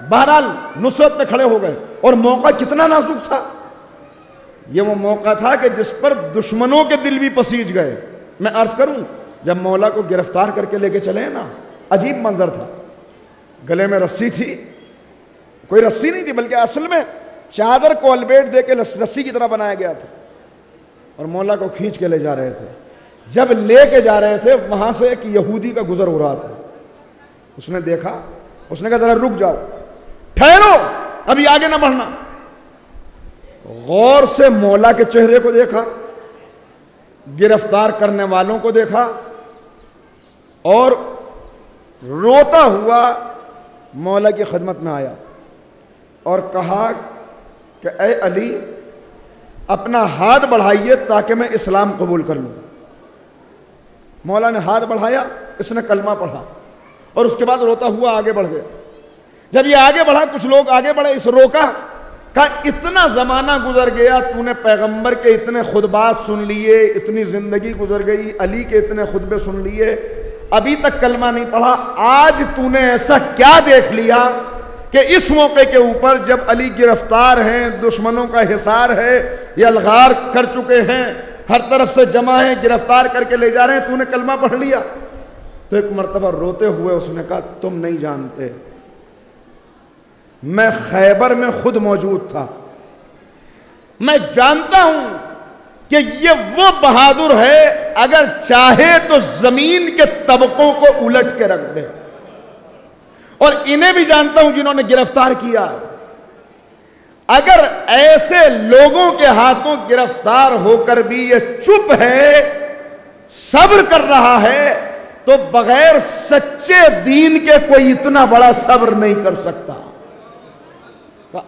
[SPEAKER 1] بہرحال نصرت پہ کھڑے ہو گئے. اور موقع کتنا نازک تھا، یہ وہ موقع تھا کہ جس پر دشمنوں کے دل بھی پسیج گئے. میں عرض کروں جب مولا کو گرفتار کر کے لے کے چلے نا، عجیب منظر تھا. گلے میں رسی تھی، کوئی رسی نہیں تھی بلکہ اصل میں چادر کو البیٹ دے کے رسی کی طرح بنایا گیا تھا، اور مولا کو کھینچ کے لے جا رہے تھے. جب لے کے جا رہے تھے وہاں سے ایک یہودی کا گزر ہو رہا تھا. اس نے دیکھا، اس نے کہا ذرا رک جاؤ، ٹھہرو، ابھی آگے نہ بڑھنا. غور سے مولا کے چہرے کو دیکھا، گرفتار کرنے والوں کو دیکھا، اور روتا ہوا مولا کی خدمت میں آیا اور کہا کہ اے علی اپنا ہاتھ بڑھائیے تاکہ میں اسلام قبول کر لوں. مولا نے ہاتھ بڑھایا، اس نے کلمہ پڑھا اور اس کے بعد روتا ہوا آگے بڑھ گیا. جب یہ آگے بڑھا کچھ لوگ آگے بڑھے، اس روکا، کہا اتنا زمانہ گزر گیا، تو نے پیغمبر کے اتنے خطبات سن لیے، اتنی زندگی گزر گئی، علی کے اتنے خطبے سن لیے، ابھی تک کلمہ نہیں پڑھا. آج تو نے ایسا کیا دیکھ لیا کہ اس موقع کے اوپر جب علی گرفتار ہیں، دشمنوں کا حصار ہے، یہ الغار کر چکے ہیں، ہر طرف سے جمع ہیں، گرفتار کر کے لے جا رہے ہیں، تو نے کلمہ پڑھ لیا؟ تو ایک مرتبہ روتے ہوئے اس نے کہا تم نہیں جانتے، میں خیبر میں خود موجود تھا، میں جانتا ہوں کہ یہ وہ بہادر ہے اگر چاہے تو زمین کے طبقوں کو الٹ کے رکھ دے. اور انہیں بھی جانتا ہوں جنہوں نے گرفتار کیا، اگر ایسے لوگوں کے ہاتھوں گرفتار ہو کر بھی یہ چپ ہے، صبر کر رہا ہے، تو بغیر سچے دین کے کوئی اتنا بڑا صبر نہیں کر سکتا.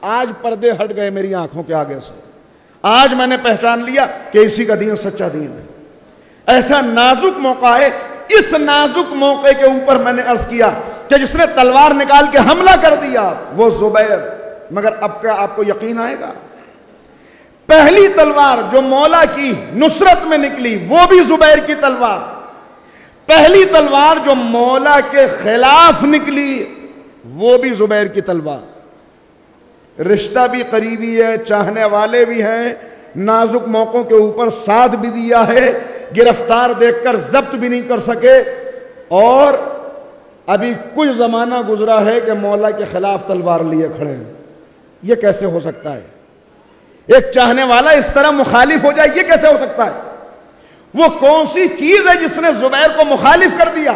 [SPEAKER 1] آج پردے ہٹ گئے میری آنکھوں کے آگے سے، آج میں نے پہچان لیا کہ اسی کا دین سچا دین ہے. ایسا نازک موقع ہے. اس نازک موقع کے اوپر میں نے عرض کیا کہ جس نے تلوار نکال کے حملہ کر دیا وہ زبیر. مگر اب کیا آپ کو یقین آئے گا، پہلی تلوار جو مولا کی نصرت میں نکلی وہ بھی زبیر کی تلوار، پہلی تلوار جو مولا کے خلاف نکلی وہ بھی زبیر کی تلوار. رشتہ بھی قریبی ہے، چاہنے والے بھی ہیں، نازک موقعوں کے اوپر ساتھ بھی دیا ہے، گرفتار دیکھ کر ضبط بھی نہیں کر سکے، اور ابھی کچھ زمانہ گزرا ہے کہ مولا کے خلاف تلوار لیے کھڑے ہیں. یہ کیسے ہو سکتا ہے؟ ایک چاہنے والا اس طرح مخالف ہو جائے، یہ کیسے ہو سکتا ہے؟ وہ کون سی چیز ہے جس نے زبیر کو مخالف کر دیا؟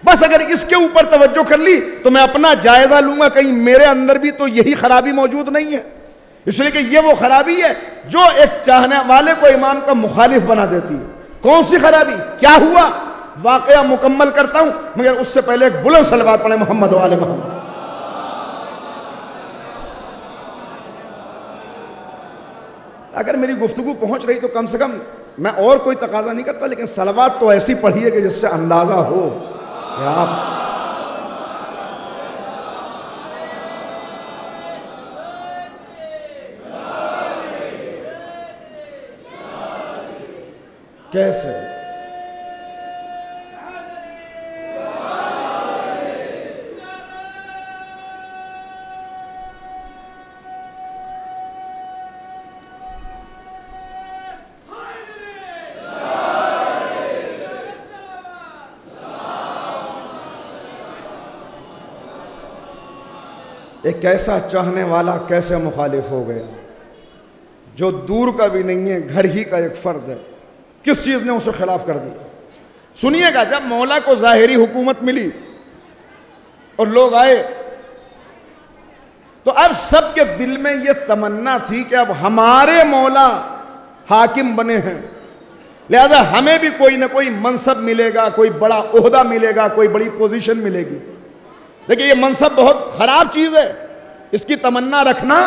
[SPEAKER 1] بس اگر اس کے اوپر توجہ کر لی تو میں اپنا جائزہ لوں گا کہیں میرے اندر بھی تو یہی خرابی موجود نہیں ہے. اس لیے کہ یہ وہ خرابی ہے جو ایک چاہنے والے کو امام کا مخالف بنا دیتی ہے. کون سی خرابی؟ کیا ہوا؟ واقعہ مکمل کرتا ہوں، مگر اس سے پہلے ایک بلند صلوات پڑھیں محمد و آل محمد. اگر میری گفتگو پہنچ رہی تو کم سے کم میں اور کوئی تقاضا نہیں کرتا، لیکن صلوات تو ایسی پڑھیے کہ جس سے اندازہ ہو کہ آپ کیسے. ایک ایسا چاہنے والا کیسے مخالف ہو گیا جو دور کا بھی نہیں ہے، گھر ہی کا ایک فرد ہے. کس چیز نے اسے خلاف کر دیا؟ سنیے گا، جب مولا کو ظاہری حکومت ملی اور لوگ آئے تو اب سب کے دل میں یہ تمنا تھی کہ اب ہمارے مولا حاکم بنے ہیں، لہذا ہمیں بھی کوئی نہ کوئی منصب ملے گا، کوئی بڑا عہدہ ملے گا، کوئی بڑی پوزیشن ملے گی. لیکن یہ منصب بہت خراب چیز ہے. اس کی تمنا رکھنا.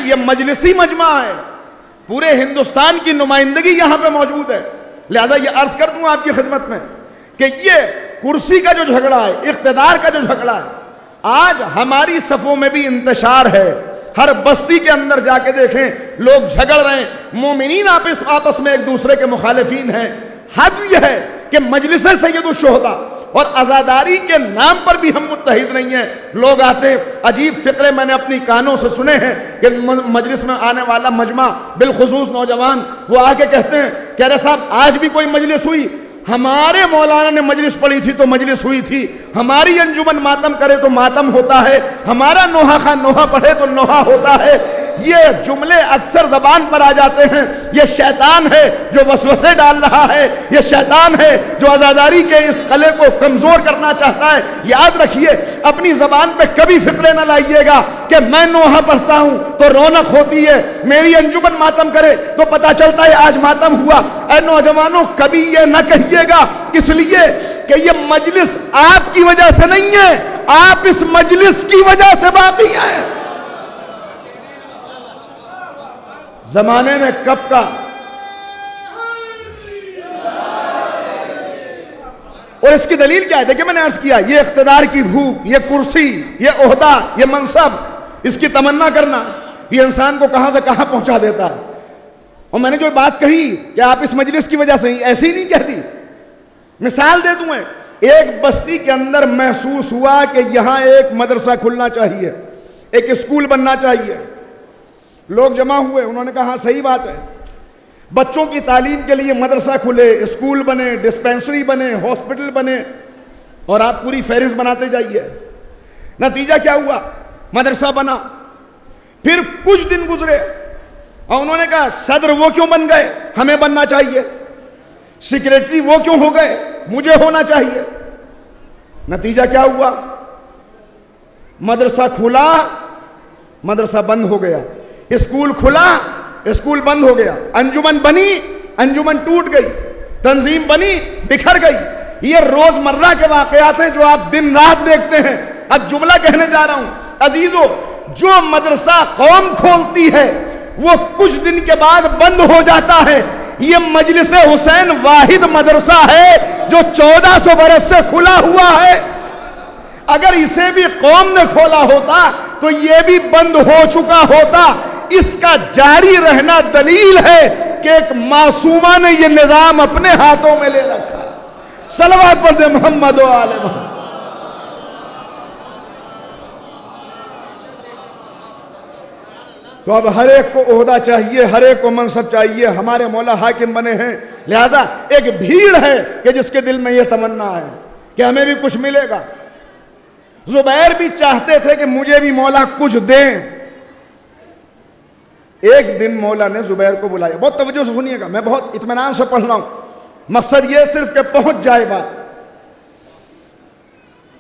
[SPEAKER 1] یہ مجلسی مجمع ہے, پورے ہندوستان کی نمائندگی یہاں پہ موجود ہے, لہٰذا یہ عرض کر دوں آپ کی خدمت میں کہ یہ کرسی کا جو جھگڑا ہے, اقتدار کا جو جھگڑا ہے, آج ہماری صفوں میں بھی انتشار ہے. ہر بستی کے اندر جا کے دیکھیں لوگ جھگڑ رہے ہیں, مومنین آپس میں ایک دوسرے کے مخالفین ہیں. حد یہ ہے کہ مجلس سید الشہداء اور عزاداری کے نام پر بھی ہم متحد نہیں ہیں. لوگ آتے ہیں, عجیب فقرے میں نے اپنی کانوں سے سنے ہیں کہ مجلس میں آنے والا مجمع, بالخصوص نوجوان, وہ آ کے کہتے ہیں کہ ارے صاحب آج بھی کوئی مجلس ہوئی؟ ہمارے مولانا نے مجلس پڑھی تھی تو مجلس ہوئی تھی, ہماری انجمن ماتم کرے تو ماتم ہوتا ہے, ہمارا نوحہ خان نوحہ پڑھے تو نوحہ ہوتا ہے. یہ جملے اکثر زبان پر آ جاتے ہیں. یہ شیطان ہے جو وسوسے ڈال رہا ہے, یہ شیطان ہے جو عزاداری کے اس قلعے کو کمزور کرنا چاہتا ہے. یاد رکھیے, اپنی زبان پہ کبھی فکرے نہ لائیے گا کہ میں نوحہ پڑھتا ہوں تو رونق ہوتی ہے, میری انجمن ماتم کرے تو پتہ چلتا ہے آج ماتم ہوا. اے نوجوانوں, کبھی یہ نہ کہیے گا, اس لیے کہ یہ مجلس آپ کی وجہ سے نہیں ہے, آپ اس مجلس کی وجہ سے باقی ہیں. زمانے نے کب کا اور اس کی دلیل کیا ہے؟ دیکھیں میں نے عرض کیا, یہ اقتدار کی بھوک, یہ کرسی, یہ عہدہ, یہ منصب, اس کی تمنا کرنا, یہ انسان کو کہاں سے کہاں پہنچا دیتا ہے. اور میں نے جو بات کہی کہ آپ اس مجلس کی وجہ سے ایسی نہیں کہتی. مثال دے دوں, ایک بستی کے اندر محسوس ہوا کہ یہاں ایک مدرسہ کھلنا چاہیے, ایک اسکول بننا چاہیے. لوگ جمع ہوئے, انہوں نے کہا ہاں صحیح بات ہے, بچوں کی تعلیم کے لیے مدرسہ کھلے, اسکول بنے, ڈسپینسری بنے, ہاسپٹل بنے, اور آپ پوری فہرست بناتے جائیے. نتیجہ کیا ہوا؟ مدرسہ بنا. پھر کچھ دن گزرے اور انہوں نے کہا صدر وہ کیوں بن گئے, ہمیں بننا چاہیے. سیکریٹری وہ کیوں ہو گئے, مجھے ہونا چاہیے. نتیجہ کیا ہوا؟ مدرسہ کھلا, مدرسہ بند ہو گیا. اسکول کھلا, اسکول بند ہو گیا. انجمن بنی, انجمن ٹوٹ گئی. تنظیم بنی, بکھر گئی. یہ روزمرہ کے واقعات ہیں جو آپ دن رات دیکھتے ہیں. اب جملہ کہنے جا رہا ہوں عزیزو, جو مدرسہ قوم کھولتی ہے وہ کچھ دن کے بعد بند ہو جاتا ہے. یہ مجلس حسین واحد مدرسہ ہے جو 1400 برس سے کھلا ہوا ہے. اگر اسے بھی قوم نے کھولا ہوتا تو یہ بھی بند ہو چکا ہوتا. اس کا جاری رہنا دلیل ہے کہ ایک معصومہ نے یہ نظام اپنے ہاتھوں میں لے رکھا. صلوات پڑھ دے محمد و آل محمد. تو اب ہر ایک کو عہدہ چاہیے, ہر ایک کو منصب چاہیے. ہمارے مولا حاکم بنے ہیں, لہذا ایک بھیڑ ہے کہ جس کے دل میں یہ تمنا ہے کہ ہمیں بھی کچھ ملے گا. زبیر بھی چاہتے تھے کہ مجھے بھی مولا کچھ دیں. ایک دن مولا نے زبیر کو بلایا. بہت توجہ سے سنیے گا, میں بہت اطمینان سے پڑھ رہا ہوں, مقصد یہ صرف کہ پہنچ جائے بات.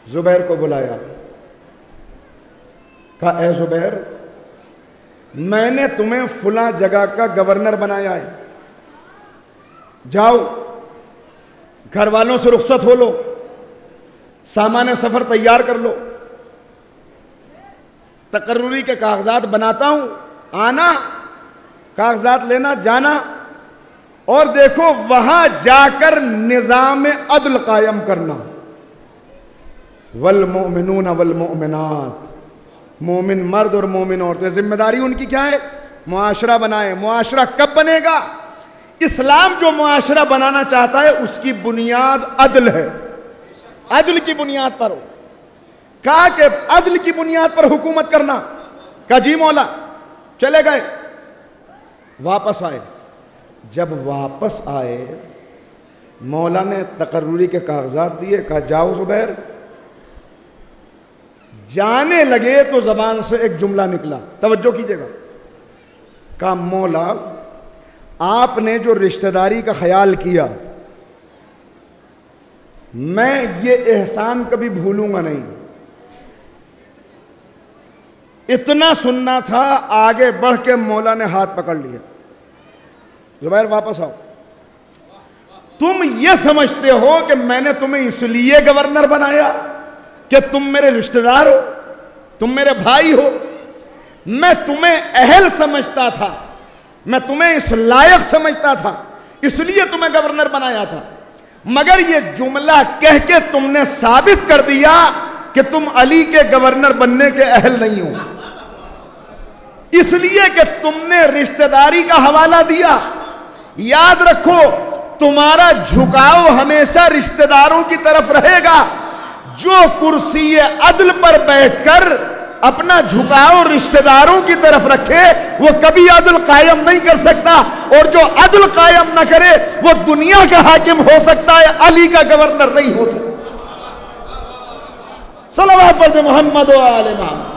[SPEAKER 1] زبیر کو بلایا, کہا اے زبیر, میں نے تمہیں فلاں جگہ کا گورنر بنایا ہے, جاؤ گھر والوں سے رخصت ہو لو, سامان سفر تیار کر لو, تقرری کے کاغذات بناتا ہوں, آنا, کاغذات لینا, جانا, اور دیکھو وہاں جا کر نظام عدل قائم کرنا. والمؤمنون والمؤمنات, مومن مرد اور مومن عورتیں, ذمہ داری ان کی کیا ہے؟ معاشرہ بنائے. معاشرہ کب بنے گا؟ اسلام جو معاشرہ بنانا چاہتا ہے اس کی بنیاد عدل ہے, عدل کی بنیاد پر ہو. کہا کہ عدل کی بنیاد پر حکومت کرنا. کہا جی مولا. چلے گئے, واپس آئے. جب واپس آئے مولا نے تقرری کے کاغذات دیے, کہا جاؤ زبیر. جانے لگے تو زبان سے ایک جملہ نکلا, توجہ کیجئے گا. کہا مولا, آپ نے جو رشتہ داری کا خیال کیا, میں یہ احسان کبھی بھولوں گا نہیں. اتنا سننا تھا, آگے بڑھ کے مولا نے ہاتھ پکڑ لیا. زبیر واپس آؤ. تم یہ سمجھتے ہو کہ میں نے تمہیں اس لیے گورنر بنایا کہ تم میرے رشتہ دار ہو؟ تم میرے بھائی ہو، میں تمہیں اہل سمجھتا تھا، میں تمہیں اس لائق سمجھتا تھا، اس لیے تمہیں گورنر بنایا تھا، مگر یہ جملہ کہہ کے تم نے ثابت کر دیا کہ تم علی کے گورنر بننے کے اہل نہیں ہو، اس لیے کہ تم نے رشتہ داری کا حوالہ دیا۔ یاد رکھو تمہارا جھکاؤ ہمیشہ رشتہ داروں کی طرف رہے گا۔ جو کرسی عدل پر بیٹھ کر اپنا جھکاؤ رشتہ داروں کی طرف رکھے وہ کبھی عدل قائم نہیں کر سکتا، اور جو عدل قائم نہ کرے وہ دنیا کا حاکم ہو سکتا ہے، علی کا گورنر نہیں ہو سکتا۔ صلوات پڑھتے محمد و آل محمد۔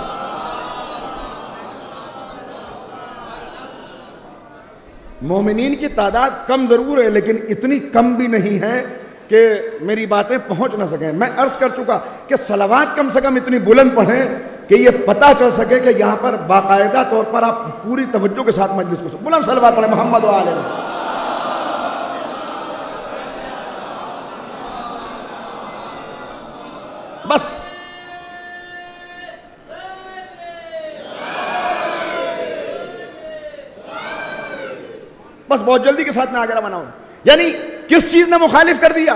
[SPEAKER 1] مومنین کی تعداد کم ضرور ہے، لیکن اتنی کم بھی نہیں ہے کہ میری باتیں پہنچ نہ سکیں۔ میں عرض کر چکا کہ صلوات کم سے کم اتنی بلند پڑھیں کہ یہ پتہ چل سکے کہ یہاں پر باقاعدہ طور پر آپ پوری توجہ کے ساتھ مجلس کو بلند صلوات پڑھیں محمد و آل محمد۔ بس بہت جلدی کے ساتھ میں آگے روانہ ہوں۔ یعنی کس چیز نے مخالف کر دیا؟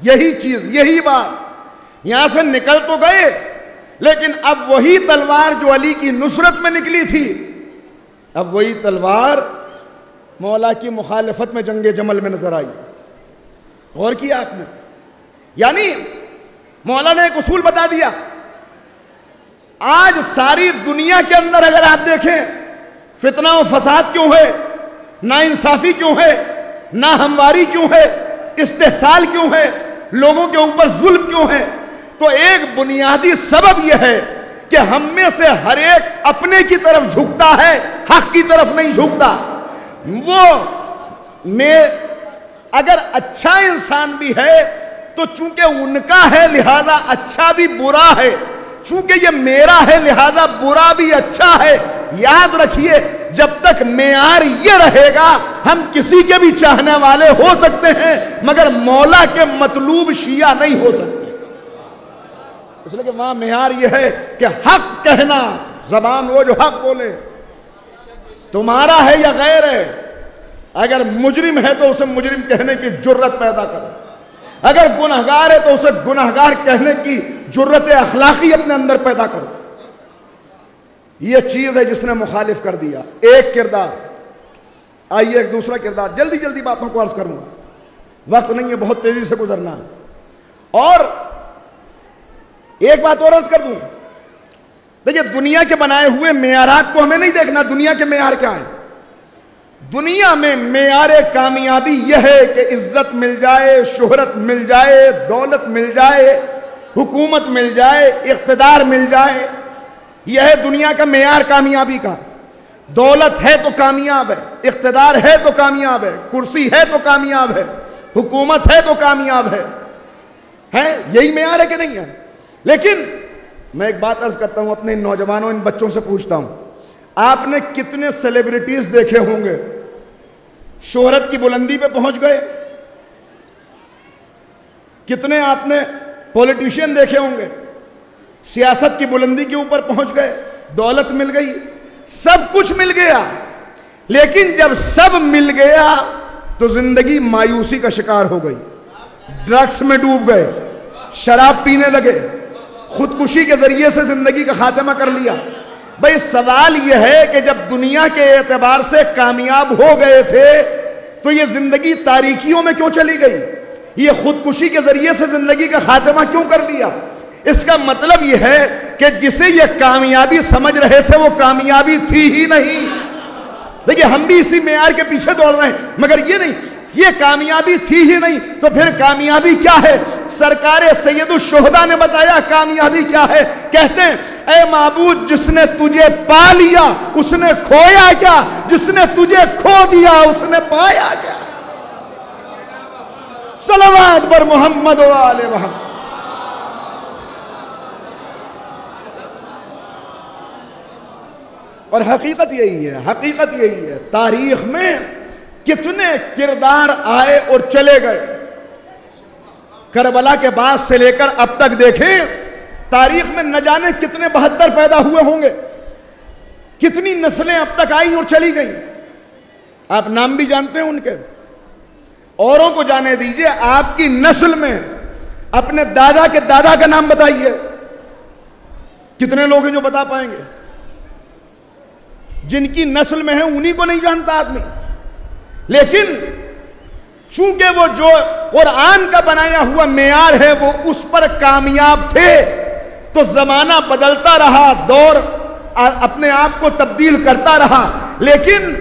[SPEAKER 1] یہی چیز، یہی بات۔ یہاں سے نکل تو گئے، لیکن اب وہی تلوار جو علی کی نصرت میں نکلی تھی، اب وہی تلوار مولا کی مخالفت میں جنگ جمل میں نظر آئی۔ غور کیا آپ نے؟ یعنی مولا نے ایک اصول بتا دیا۔ آج ساری دنیا کے اندر اگر آپ دیکھیں فتنہ و فساد کیوں ہے، ناانصافی کیوں ہے، ناہمواری کیوں ہے، استحصال کیوں ہے، لوگوں کے اوپر ظلم کیوں ہے، تو ایک بنیادی سبب یہ ہے کہ ہم میں سے ہر ایک اپنے کی طرف جھکتا ہے، حق کی طرف نہیں جھکتا۔ وہ میں اگر اچھا انسان بھی ہے تو چونکہ ان کا ہے لہذا اچھا بھی برا ہے، چونکہ یہ میرا ہے لہذا برا بھی اچھا ہے۔ یاد رکھیے جب تک معیار یہ رہے گا ہم کسی کے بھی چاہنے والے ہو سکتے ہیں مگر مولا کے مطلوب شیعہ نہیں ہو سکتے، اس لیے کہ وہاں معیار یہ ہے کہ حق کہنا، زبان وہ جو حق بولے، تمہارا ہے یا غیر ہے۔ اگر مجرم ہے تو اسے مجرم کہنے کی جرت پیدا کرو، اگر گنہگار ہے تو اسے گنہگار کہنے کی جرت اخلاقی اپنے اندر پیدا کرو۔ یہ چیز ہے جس نے مخالف کر دیا۔ ایک کردار، آئیے ایک دوسرا کردار، جلدی جلدی باتوں کو عرض کروں گا، وقت نہیں ہے، بہت تیزی سے گزرنا ہے۔ اور ایک بات اور عرض کر دوں، دیکھیے دنیا کے بنائے ہوئے معیارات کو ہمیں نہیں دیکھنا، دنیا کے معیار کیا ہیں۔ دنیا میں معیار کامیابی یہ ہے کہ عزت مل جائے، شہرت مل جائے، دولت مل جائے، حکومت مل جائے، اقتدار مل جائے، یہ ہے دنیا کا معیار کامیابی کا۔ دولت ہے تو کامیاب ہے، اقتدار ہے تو کامیاب ہے، کرسی ہے تو کامیاب ہے، حکومت ہے تو کامیاب ہے، یہی معیار ہے کہ نہیں ہے؟ لیکن میں ایک بات عرض کرتا ہوں، اپنے نوجوانوں، ان بچوں سے پوچھتا ہوں، آپ نے کتنے سیلیبریٹیز دیکھے ہوں گے شہرت کی بلندی پہ پہنچ گئے؟ کتنے آپ نے پولیٹیشین دیکھے ہوں گے سیاست کی بلندی کے اوپر پہنچ گئے، دولت مل گئی، سب کچھ مل گیا، لیکن جب سب مل گیا تو زندگی مایوسی کا شکار ہو گئی، ڈرگس میں ڈوب گئے، شراب پینے لگے، خودکشی کے ذریعے سے زندگی کا خاتمہ کر لیا۔ بھئی سوال یہ ہے کہ جب دنیا کے اعتبار سے کامیاب ہو گئے تھے تو یہ زندگی تاریکیوں میں کیوں چلی گئی؟ یہ خودکشی کے ذریعے سے زندگی کا خاتمہ کیوں کر لیا؟ اس کا مطلب یہ ہے کہ جسے یہ کامیابی سمجھ رہے تھے وہ کامیابی تھی ہی نہیں۔ دیکھیں ہم بھی اسی معیار کے پیچھے دوڑ رہے ہیں، مگر یہ نہیں، یہ کامیابی تھی ہی نہیں تو پھر کامیابی کیا ہے؟ سرکار سید الشہداء نے بتایا کامیابی کیا ہے۔ کہتے ہیں اے معبود جس نے تجھے پا لیا اس نے کھویا کیا، جس نے تجھے کھو دیا اس نے پایا کیا۔ صلوات پر محمد و آل محمد۔ اور حقیقت یہی ہے، حقیقت یہی ہے، تاریخ میں کتنے کردار آئے اور چلے گئے، کربلا کے بعد سے لے کر اب تک دیکھیں تاریخ میں نہ جانے کتنے 72 پیدا ہوئے ہوں گے، کتنی نسلیں اب تک آئیں اور چلی گئیں. آپ نام بھی جانتے ہیں ان کے، اوروں کو جانے دیجئے. آپ کی نسل میں اپنے دادا کے دادا کا نام بتائیے، کتنے لوگ ہیں جو بتا پائیں گے؟ جن کی نسل میں ہے انہی کو نہیں جانتا آدمی. لیکن چونکہ وہ جو قرآن کا بنایا ہوا معیار ہے وہ اس پر کامیاب تھے، تو زمانہ بدلتا رہا، دور اپنے آپ کو تبدیل کرتا رہا، لیکن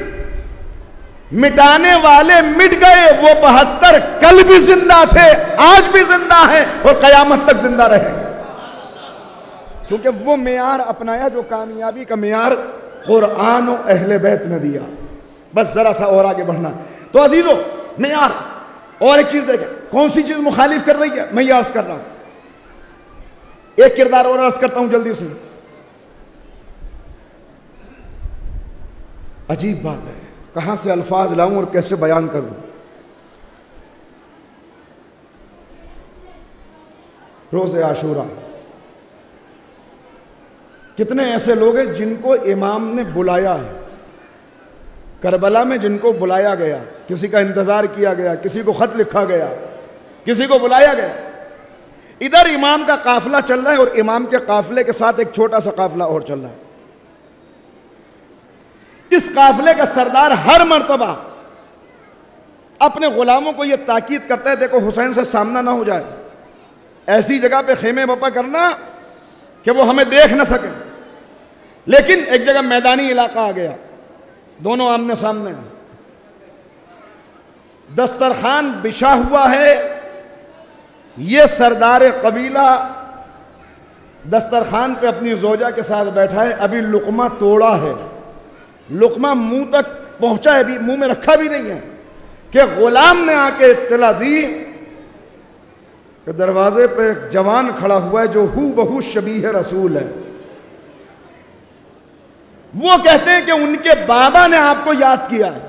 [SPEAKER 1] مٹانے والے مٹ گئے. وہ 72 کل بھی زندہ تھے، آج بھی زندہ ہیں اور قیامت تک زندہ رہیں گے، کیونکہ وہ معیار اپنایا جو کامیابی کا معیار قرآن و اہل بیت نے دیا. بس ذرا سا اور آگے بڑھنا. تو عزیزو معیار. اور ایک چیز دیکھیں، کون سی چیز مخالف کر رہی ہے؟ میں یہ عرض کر رہا ہوں. ایک کردار اور عرض کرتا ہوں جلدی سے. عجیب بات ہے، کہاں سے الفاظ لاؤں اور کیسے بیان کروں. روز عاشورہ، کتنے ایسے لوگ ہیں جن کو امام نے بلایا ہے. کربلا میں جن کو بلایا گیا، کسی کا انتظار کیا گیا، کسی کو خط لکھا گیا، کسی کو بلایا گیا. ادھر امام کا قافلہ چل رہا ہے اور امام کے قافلے کے ساتھ ایک چھوٹا سا قافلہ اور چل رہا ہے. اس قافلے کا سردار ہر مرتبہ اپنے غلاموں کو یہ تاکید کرتا ہے، دیکھو حسین سے سامنا نہ ہو جائے، ایسی جگہ پہ خیمے بپا کرنا کہ وہ ہمیں دیکھ نہ سکیں. لیکن ایک جگہ میدانی علاقہ آ گیا، دونوں آمنے سامنے، دسترخوان بچھا ہوا ہے. یہ سردار قبیلہ دسترخوان پہ اپنی زوجہ کے ساتھ بیٹھا ہے، ابھی لقمہ توڑا ہے، لقمہ منہ تک پہنچا ہے، ابھی منہ میں رکھا بھی نہیں ہے کہ غلام نے آ کے اطلاع دی کہ دروازے پہ ایک جوان کھڑا ہوا ہے جو ہو بہو شبیہ رسول ہے. وہ کہتے ہیں کہ ان کے بابا نے آپ کو یاد کیا ہے.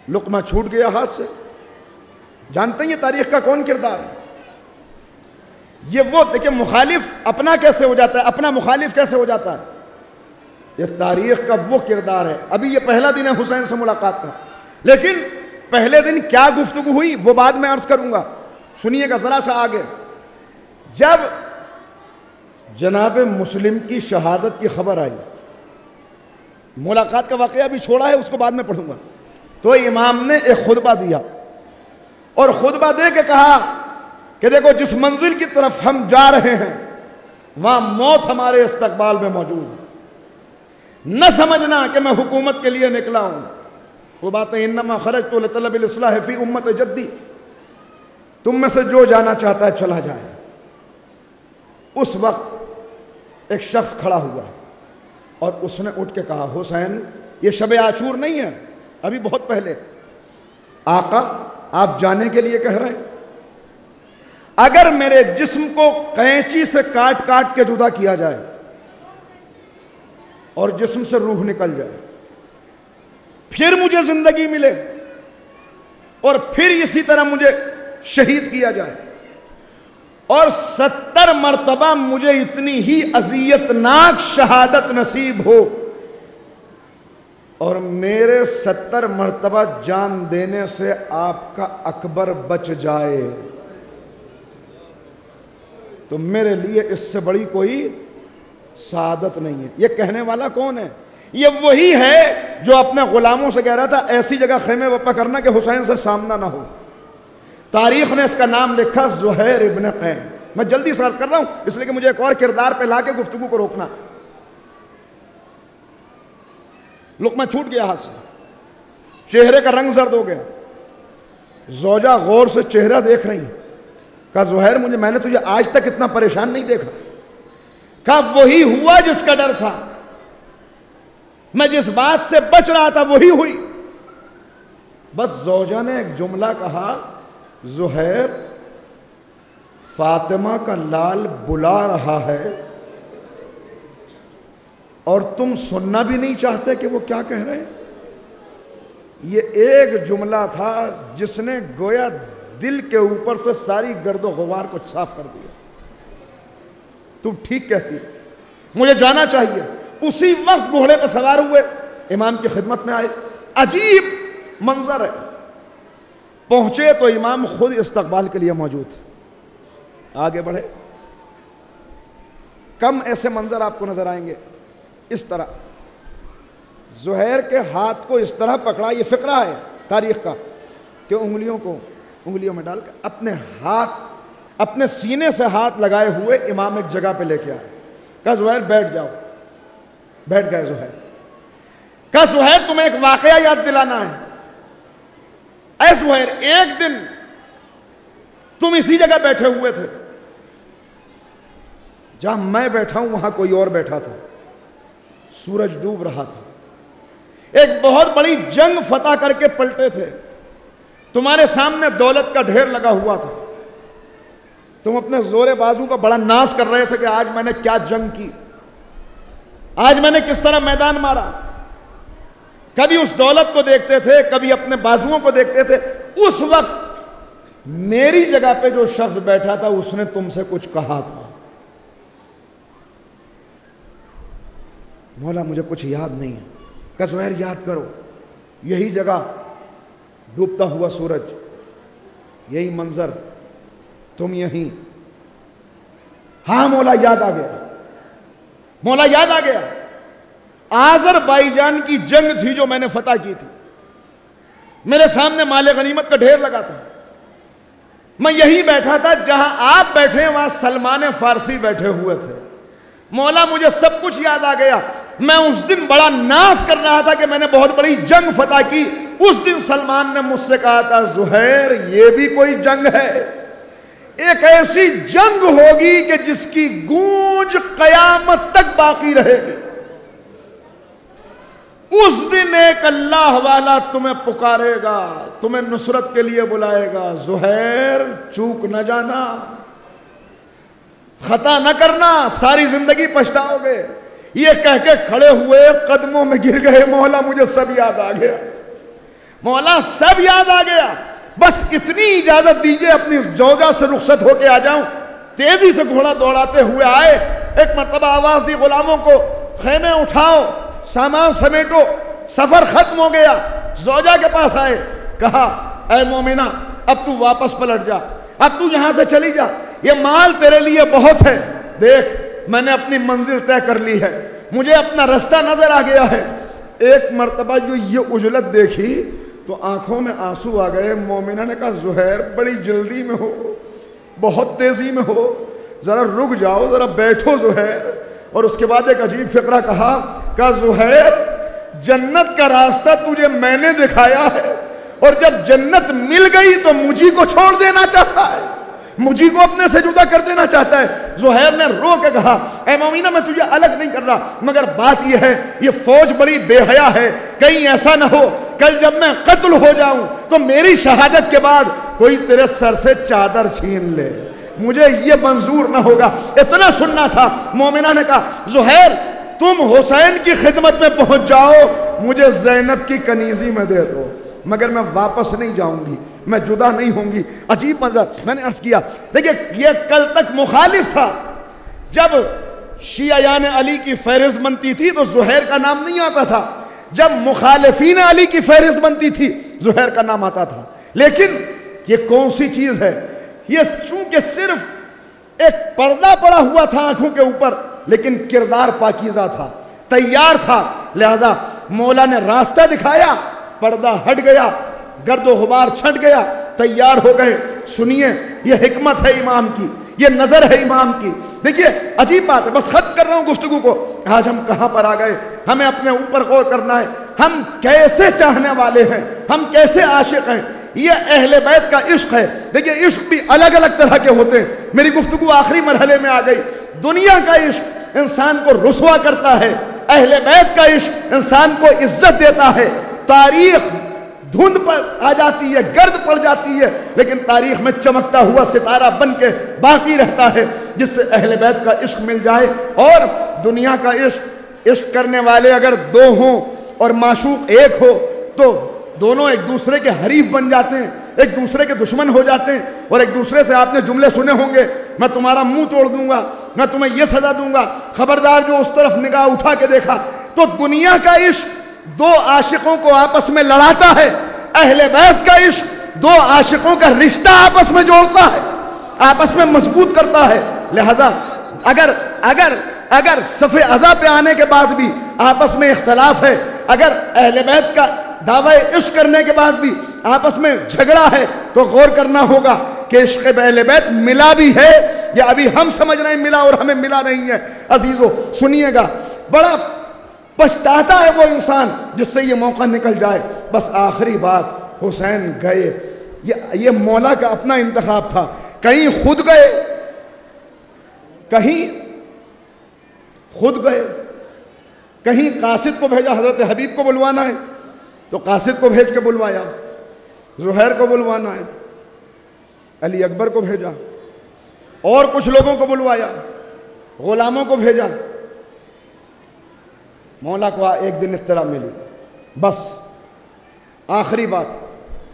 [SPEAKER 1] لقمہ چھوٹ گیا ہاتھ سے. جانتے ہیں یہ تاریخ کا کون کردار ہے؟ یہ وہ دیکھیں مخالف اپنا کیسے ہو جاتا ہے، اپنا مخالف کیسے ہو جاتا ہے. یہ تاریخ کا وہ کردار ہے. ابھی یہ پہلا دن ہے حسین سے ملاقات کا، لیکن پہلے دن کیا گفتگو ہوئی وہ بعد میں عرض کروں گا. سنیے گا ذرا سا آگے. جب جناب مسلم کی شہادت کی خبر آئی، ملاقات کا واقعہ بھی چھوڑا ہے، اس کو بعد میں پڑھوں گا، تو امام نے ایک خطبہ دیا اور خطبہ دے کے کہا کہ دیکھو جس منزل کی طرف ہم جا رہے ہیں وہاں موت ہمارے استقبال میں موجود ہے. نہ سمجھنا کہ میں حکومت کے لیے نکلا ہوں. وہ بات ہے انما خرجت لطلب الاصلاح فی امت جدی، تم میں سے جو جانا چاہتا ہے چلا جائے. اس وقت ایک شخص کھڑا ہوا اور اس نے اٹھ کے کہا، حسین یہ شب عاشور نہیں ہے، ابھی بہت پہلے. آقا آپ جانے کے لیے کہہ رہے ہیں؟ اگر میرے جسم کو قینچی سے کاٹ کاٹ کے جدا کیا جائے اور جسم سے روح نکل جائے، پھر مجھے زندگی ملے اور پھر اسی طرح مجھے شہید کیا جائے اور 70 مرتبہ مجھے اتنی ہی اذیتناک شہادت نصیب ہو اور میرے 70 مرتبہ جان دینے سے آپ کا اکبر بچ جائے، تو میرے لیے اس سے بڑی کوئی سعادت نہیں ہے. یہ کہنے والا کون ہے؟ یہ وہی ہے جو اپنے غلاموں سے کہہ رہا تھا ایسی جگہ خیمے وپا کرنا کہ حسین سے سامنا نہ ہو. تاریخ نے اس کا نام لکھا زہیر ابن قین. میں جلدی سرچ کر رہا ہوں اس لیے کہ مجھے ایک اور کردار پہ لا کے گفتگو کو روکنا. لقمہ چھوٹ گیا ہاتھ سے، چہرے کا رنگ زرد ہو گیا. زوجہ غور سے چہرہ دیکھ رہی، کہا زہیر میں نے تجھے آج تک اتنا پریشان نہیں دیکھا. کہا وہی ہوا جس کا ڈر تھا، میں جس بات سے بچ رہا تھا وہی ہوئی. بس زوجہ نے ایک جملہ کہا، زہیر فاطمہ کا لال بلا رہا ہے اور تم سننا بھی نہیں چاہتے کہ وہ کیا کہہ رہے ہیں. یہ ایک جملہ تھا جس نے گویا دل کے اوپر سے ساری گرد و غبار کو صاف کر دیا. تم ٹھیک کہتی ہے، مجھے جانا چاہیے۔ اسی وقت گھوڑے پر سوار ہوئے، امام کی خدمت میں آئے۔ عجیب منظر ہے، پہنچے تو امام خود استقبال کے لیے موجود تھے۔ آگے بڑھے، کم ایسے منظر آپ کو نظر آئیں گے۔ اس طرح زہیر کے ہاتھ کو اس طرح پکڑا، یہ فقرہ ہے تاریخ کا، کہ انگلیوں میں ڈال کر اپنے ہاتھ، اپنے سینے سے ہاتھ لگائے ہوئے امام ایک جگہ پہ لے کے آئے۔ کہا زہیر بیٹھ جاؤ، بیٹھ گئے زہیر۔ کہا زہیر تمہیں ایک واقعہ یاد دلانا ہے۔ اے زہیر، ایک دن تم اسی جگہ بیٹھے ہوئے تھے، جہاں میں بیٹھا ہوں وہاں کوئی اور بیٹھا تھا، سورج ڈوب رہا تھا، ایک بہت بڑی جنگ فتح کر کے پلٹے تھے، تمہارے سامنے دولت کا ڈھیر لگا ہوا تھا، تم اپنے زور بازو کا بڑا ناز کر رہے تھے کہ آج میں نے کیا جنگ کی، آج میں نے کس طرح میدان مارا۔ کبھی اس دولت کو دیکھتے تھے، کبھی اپنے بازوؤں کو دیکھتے تھے۔ اس وقت میری جگہ پہ جو شخص بیٹھا تھا اس نے تم سے کچھ کہا تھا۔ مولا مجھے کچھ یاد نہیں ہے۔ کہ زہیر یاد کرو، یہی جگہ، ڈوبتا ہوا سورج، یہی منظر، تم یہیں۔ ہاں مولا یاد آ گیا، مولا یاد آ گیا، آذربائیجان کی جنگ تھی جو میں نے فتح کی تھی، میرے سامنے مال غنیمت کا ڈھیر لگا تھا، میں یہی بیٹھا تھا جہاں آپ بیٹھے ہیں، وہاں سلمان فارسی بیٹھے ہوئے تھے۔ مولا مجھے سب کچھ یاد آ گیا، میں اس دن بڑا ناز کر رہا تھا کہ میں نے بہت بڑی جنگ فتح کی۔ اس دن سلمان نے مجھ سے کہا تھا زہیر یہ بھی کوئی جنگ ہے، ایک ایسی جنگ ہوگی کہ جس کی گونج قیامت تک باقی رہے گی۔ اس دن ایک اللہ والا تمہیں پکارے گا، تمہیں نصرت کے لیے بلائے گا، زہیر چوک نہ جانا، خطا نہ کرنا، ساری زندگی پچھتاؤ گے۔ یہ کہہ کے کھڑے ہوئے، قدموں میں گر گئے، مولا مجھے سب یاد آ گیا، مولا سب یاد آ گیا، بس اتنی اجازت دیجئے اپنی اس جوگا سے رخصت ہو کے آ جاؤں۔ تیزی سے گھوڑا دوڑاتے ہوئے آئے، ایک مرتبہ آواز دی غلاموں کو، خیمے اٹھاؤ، سامان سمیٹو، سفر ختم ہو گیا۔ زوجہ کے پاس آئے، کہا اے مومنہ اب تو واپس پلٹ جا، اب تو یہاں سے چلی جا، یہ مال تیرے لیے بہت ہے، دیکھ میں نے اپنی منزل طے کر لی ہے، مجھے اپنا رستہ نظر آ گیا ہے۔ ایک مرتبہ جو یہ اجلت دیکھی تو آنکھوں میں آنسو آ گئے۔ مومنہ نے کہا زہیر بڑی جلدی میں ہو، بہت تیزی میں ہو، ذرا رک جاؤ، ذرا بیٹھو زہیر۔ اور اس کے بعد ایک عجیب فقرہ کہا زہیر جنت کا راستہ تجھے میں نے دکھایا ہے، اور جب جنت مل گئی تو مجھے کو چھوڑ دینا چاہتا ہے، مجھے کو اپنے سے جدا کر دینا چاہتا ہے۔ زہیر نے رو کے کہا اے مومنہ میں تجھے الگ نہیں کر رہا، مگر بات یہ ہے یہ فوج بڑی بے حیا ہے، کہیں ایسا نہ ہو کل جب میں قتل ہو جاؤں تو میری شہادت کے بعد کوئی تیرے سر سے چادر چھین لے، مجھے یہ منظور نہ ہوگا۔ اتنا سننا تھا۔ مومنہ نے کہا زہیر تم حسین کی خدمت میں پہنچ جاؤ، مجھے زینب کی کنیزی میں دے دو، مگر میں واپس نہیں جاؤں گی، میں جدا نہیں ہوں گی۔ عجیب منظر میں نے عرض کیا، دیکھیں یہ کل تک مخالف تھا، جب شیعیان علی کی فہرست بنتی تھی تو زہیر کا نام نہیں آتا تھا، جب مخالفین علی کی فہرست بنتی تھی زہیر کا نام آتا تھا۔ لیکن یہ کون سی چیز ہے؟ یہ چونکہ صرف ایک پردہ پڑا ہوا تھا آنکھوں کے اوپر، لیکن کردار پاکیزہ تھا، تیار تھا، لہذا مولا نے راستہ دکھایا، پردہ ہٹ گیا، گرد و غبار چھٹ گیا، تیار ہو گئے۔ سنیے یہ حکمت ہے امام کی، یہ نظر ہے امام کی۔ دیکھیے عجیب بات ہے، بس ختم کر رہا ہوں گفتگو کو۔ آج ہم کہاں پر آ گئے، ہمیں اپنے اوپر غور کرنا ہے، ہم کیسے چاہنے والے ہیں، ہم کیسے عاشق ہیں۔ یہ اہل بیت کا عشق ہے۔ دیکھیے عشق بھی الگ الگ طرح کے ہوتے ہیں۔ میری گفتگو آخری مرحلے میں آ گئی۔ دنیا کا عشق انسان کو رسوا کرتا ہے، اہل بیت کا عشق انسان کو عزت دیتا ہے۔ تاریخ دھند پر آ جاتی ہے، گرد پڑ جاتی ہے، لیکن تاریخ میں چمکتا ہوا ستارہ بن کے باقی رہتا ہے، جس سے اہل بیت کا عشق مل جائے۔ اور دنیا کا عشق کرنے والے اگر دو ہوں اور معشوق ایک ہو تو دونوں ایک دوسرے کے حریف بن جاتے ہیں، ایک دوسرے کے دشمن ہو جاتے ہیں، اور ایک دوسرے سے آپ نے جملے سنے ہوں گے، میں تمہارا منہ توڑ دوں گا، میں تمہیں یہ سزا دوں گا، خبردار جو اس طرف نگاہ اٹھا کے دیکھا۔ تو دنیا کا عشق دو عاشقوں کو آپس میں لڑاتا ہے، اہل بیت کا عشق دو عاشقوں کا رشتہ آپس میں جوڑتا ہے، آپس میں مضبوط کرتا ہے۔ لہذا اگر صف ازا پہ آنے کے بعد بھی آپس میں اختلاف ہے، اگر اہل بیت کا دعوی عشق کرنے کے بعد بھی آپس میں جھگڑا ہے، تو غور کرنا ہوگا کہ عشق اہل بیت ملا بھی ہے یا ابھی ہم سمجھ رہے ہیں ملا اور ہمیں ملا نہیں ہے۔ عزیزو سنیے گا، بڑا پچھتاتا ہے وہ انسان جس سے یہ موقع نکل جائے۔ بس آخری بات، حسین گئے، یہ مولا کا اپنا انتخاب تھا، کہیں خود گئے، کہیں قاصد کو بھیجا، حضرت حبیب کو بلوانا ہے تو قاصد کو بھیج کے بلوایا، زہیر کو بلوانا ہے علی اکبر کو بھیجا، اور کچھ لوگوں کو بلوایا، غلاموں کو بھیجا۔ مولا کو ایک دن اطلاع ملی، بس آخری بات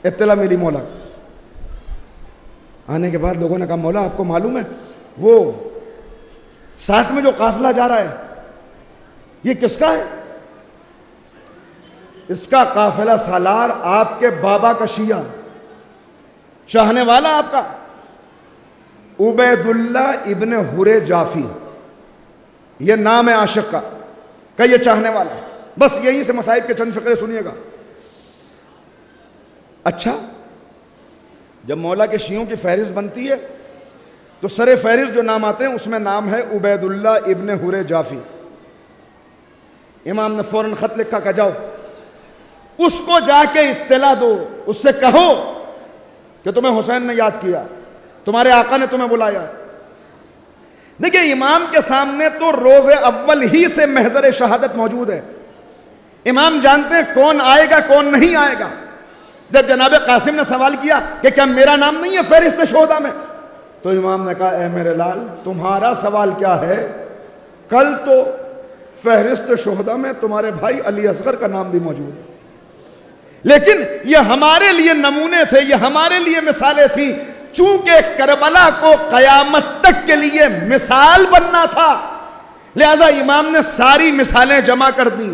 [SPEAKER 1] اطلاع ملی مولا کو۔ آنے کے بعد لوگوں نے کہا مولا آپ کو معلوم ہے وہ ساتھ میں جو قافلہ جا رہا ہے یہ کس کا ہے؟ اس کا قافلہ سالار آپ کے بابا کا شیعہ، چاہنے والا آپ کا عبید اللہ ابن حر جافی، یہ نام ہے عاشق کا، کہ یہ چاہنے والا ہے۔ بس یہیں سے مصائب کے چند فقرے سنیے گا۔ اچھا، جب مولا کے شیعوں کی فہرست بنتی ہے تو سر فہرست جو نام آتے ہیں اس میں نام ہے عبید اللہ ابن حر جافی۔ امام نے فوراً خط لکھا کہ جاؤ اس کو جا کے اطلاع دو، اس سے کہو کہ تمہیں حسین نے یاد کیا، تمہارے آقا نے تمہیں بلایا۔ دیکھیں امام کے سامنے تو روز اول ہی سے محضر شہادت موجود ہے، امام جانتے ہیں کون آئے گا کون نہیں آئے گا۔ جب جناب قاسم نے سوال کیا کہ کیا میرا نام نہیں ہے فہرست شہداء میں، تو امام نے کہا اے میرے لال تمہارا سوال کیا ہے، کل تو فہرست شہداء میں تمہارے بھائی علی اصغر کا نام بھی موجود ہے، لیکن یہ ہمارے لیے نمونے تھے، یہ ہمارے لیے مثالیں تھیں، چونکہ کربلا کو قیامت تک کے لیے مثال بننا تھا، لہذا امام نے ساری مثالیں جمع کر دیں۔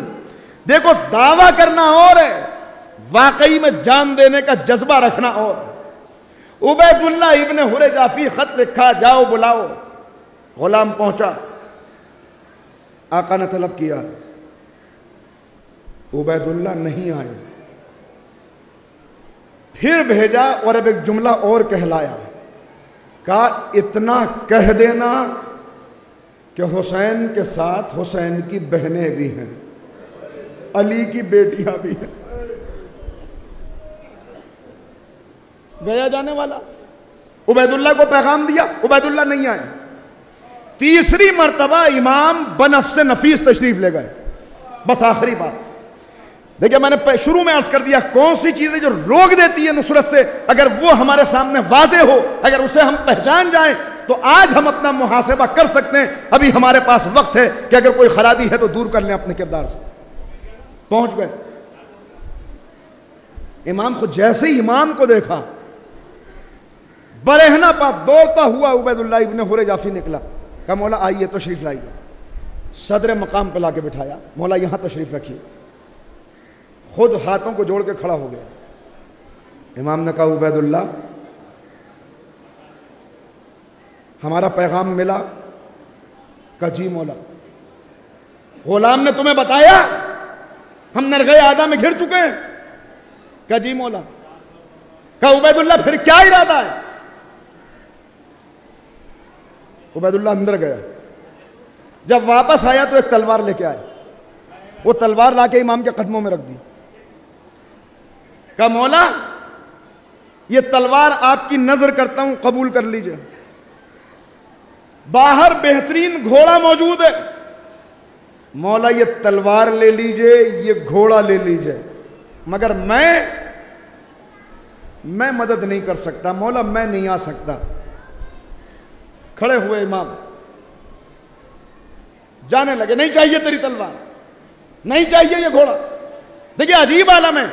[SPEAKER 1] دیکھو دعویٰ کرنا اور ہے، واقعی میں جان دینے کا جذبہ رکھنا اور۔ عبید اللہ ابن حر جافی خط لکھا، جاؤ بلاؤ۔ غلام پہنچا، آقا نے طلب کیا، عبید اللہ نہیں آئے، پھر بھیجا اور اب ایک جملہ اور کہلایا، کہا اتنا کہہ دینا کہ حسین کے ساتھ حسین کی بہنیں بھی ہیں، علی کی بیٹیاں بھی ہیں۔ گیا جانے والا، عبید اللہ کو پیغام دیا، عبید اللہ نہیں آئے۔ تیسری مرتبہ امام بنفس نفیس تشریف لے گئے۔ بس آخری بات دیکھیں، میں نے شروع میں عرض کر دیا کون سی چیزیں جو روک دیتی ہے نصرت سے، اگر وہ ہمارے سامنے واضح ہو، اگر اسے ہم پہچان جائیں تو آج ہم اپنا محاسبہ کر سکتے ہیں۔ ابھی ہمارے پاس وقت ہے کہ اگر کوئی خرابی ہے تو دور کر لیں اپنے کردار سے۔ پہنچ گئے، امام خود جیسے ہی امام کو دیکھا برہنہ پا دوڑتا ہوا عبید اللہ ابن حر جافی نکلا، کہا مولا آئیے تشریف لائیے۔ صدر مقام پہ لا کے بٹھایا، مولا یہاں تشریف رکھیے، خود ہاتھوں کو جوڑ کے کھڑا ہو گیا۔ امام نے کہا عبید اللہ ہمارا پیغام ملا؟ کہا جی مولا۔ غلام نے تمہیں بتایا ہم نرغے آدھا میں گھر چکے ہیں؟ کہا جی مولا۔ کہا عبید اللہ پھر کیا ارادہ ہے؟ عبید اللہ اندر گیا، جب واپس آیا تو ایک تلوار لے کے آئے، وہ تلوار لا کے امام کے قدموں میں رکھ دی۔ کہا مولا یہ تلوار آپ کی نظر کرتا ہوں، قبول کر لیجئے۔ باہر بہترین گھوڑا موجود ہے، مولا یہ تلوار لے لیجئے، یہ گھوڑا لے لیجئے، مگر میں مدد نہیں کر سکتا مولا، میں نہیں آ سکتا۔ کھڑے ہوئے امام، جانے لگے، نہیں چاہیے تیری تلوار، نہیں چاہیے یہ گھوڑا۔ دیکھیں عجیب عالم ہے،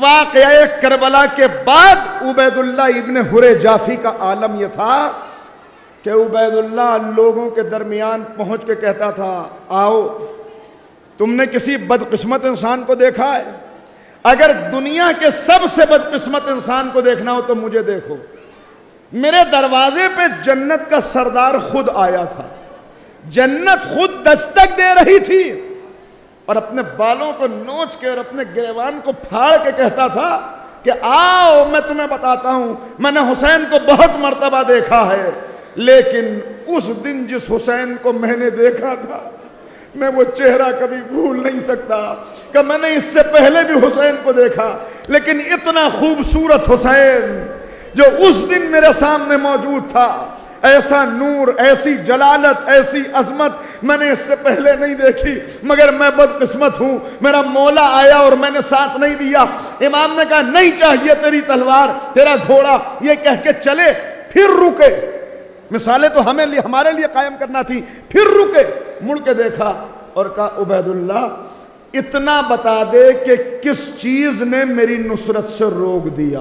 [SPEAKER 1] واقعہ کربلا کے بعد عبید اللہ ابن حر جافی کا عالم یہ تھا کہ عبید اللہ لوگوں کے درمیان پہنچ کے کہتا تھا آؤ تم نے کسی بدقسمت انسان کو دیکھا ہے؟ اگر دنیا کے سب سے بدقسمت انسان کو دیکھنا ہو تو مجھے دیکھو، میرے دروازے پہ جنت کا سردار خود آیا تھا، جنت خود دستک دے رہی تھی اور اپنے بالوں کو نوچ کے اور اپنے گریبان کو پھاڑ کے کہتا تھا کہ آؤ میں تمہیں بتاتا ہوں، میں نے حسین کو بہت مرتبہ دیکھا ہے، لیکن اس دن جس حسین کو میں نے دیکھا تھا میں وہ چہرہ کبھی بھول نہیں سکتا کہ میں نے اس سے پہلے بھی حسین کو دیکھا، لیکن اتنا خوبصورت حسین جو اس دن میرے سامنے موجود تھا، ایسا نور، ایسی جلالت، ایسی عظمت میں نے اس سے پہلے نہیں دیکھی، مگر میں بدقسمت ہوں، میرا مولا آیا اور میں نے ساتھ نہیں دیا۔ امام نے کہا نہیں چاہیے تیری تلوار، تیرا گھوڑا، یہ کہہ کے چلے، پھر رکے، مثالیں تو ہمارے لیے قائم کرنا تھی، پھر رکے، مڑ کے دیکھا اور کہا عبید اللہ اتنا بتا دے کہ کس چیز نے میری نصرت سے روک دیا،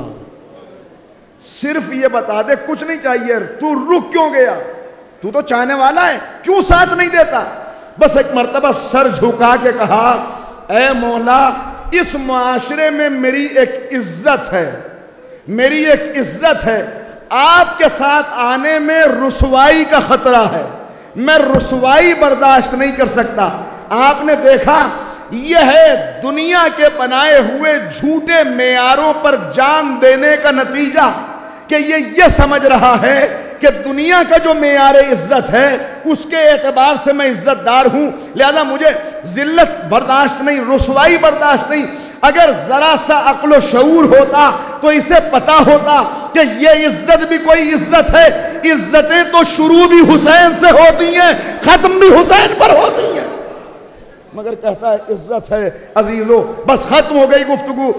[SPEAKER 1] صرف یہ بتا دے، کچھ نہیں چاہیے، تو رک کیوں گیا، تو تو چاہنے والا ہے، کیوں ساتھ نہیں دیتا؟ بس ایک مرتبہ سر جھکا کے کہا اے مولا اس معاشرے میں میری ایک عزت ہے، میری ایک عزت ہے، آپ کے ساتھ آنے میں رسوائی کا خطرہ ہے، میں رسوائی برداشت نہیں کر سکتا۔ آپ نے دیکھا یہ ہے دنیا کے بنائے ہوئے جھوٹے معیاروں پر جان دینے کا نتیجہ کہ یہ سمجھ رہا ہے کہ دنیا کا جو معیار عزت ہے اس کے اعتبار سے میں عزت دار ہوں، لہذا مجھے ذلت برداشت نہیں، رسوائی برداشت نہیں۔ اگر ذرا سا عقل و شعور ہوتا تو اسے پتا ہوتا کہ یہ عزت بھی کوئی عزت ہے، عزتیں تو شروع بھی حسین سے ہوتی ہیں، ختم بھی حسین پر ہوتی ہیں، مگر کہتا ہے عزت ہے۔ عزیزو بس ختم ہو گئی گفتگو،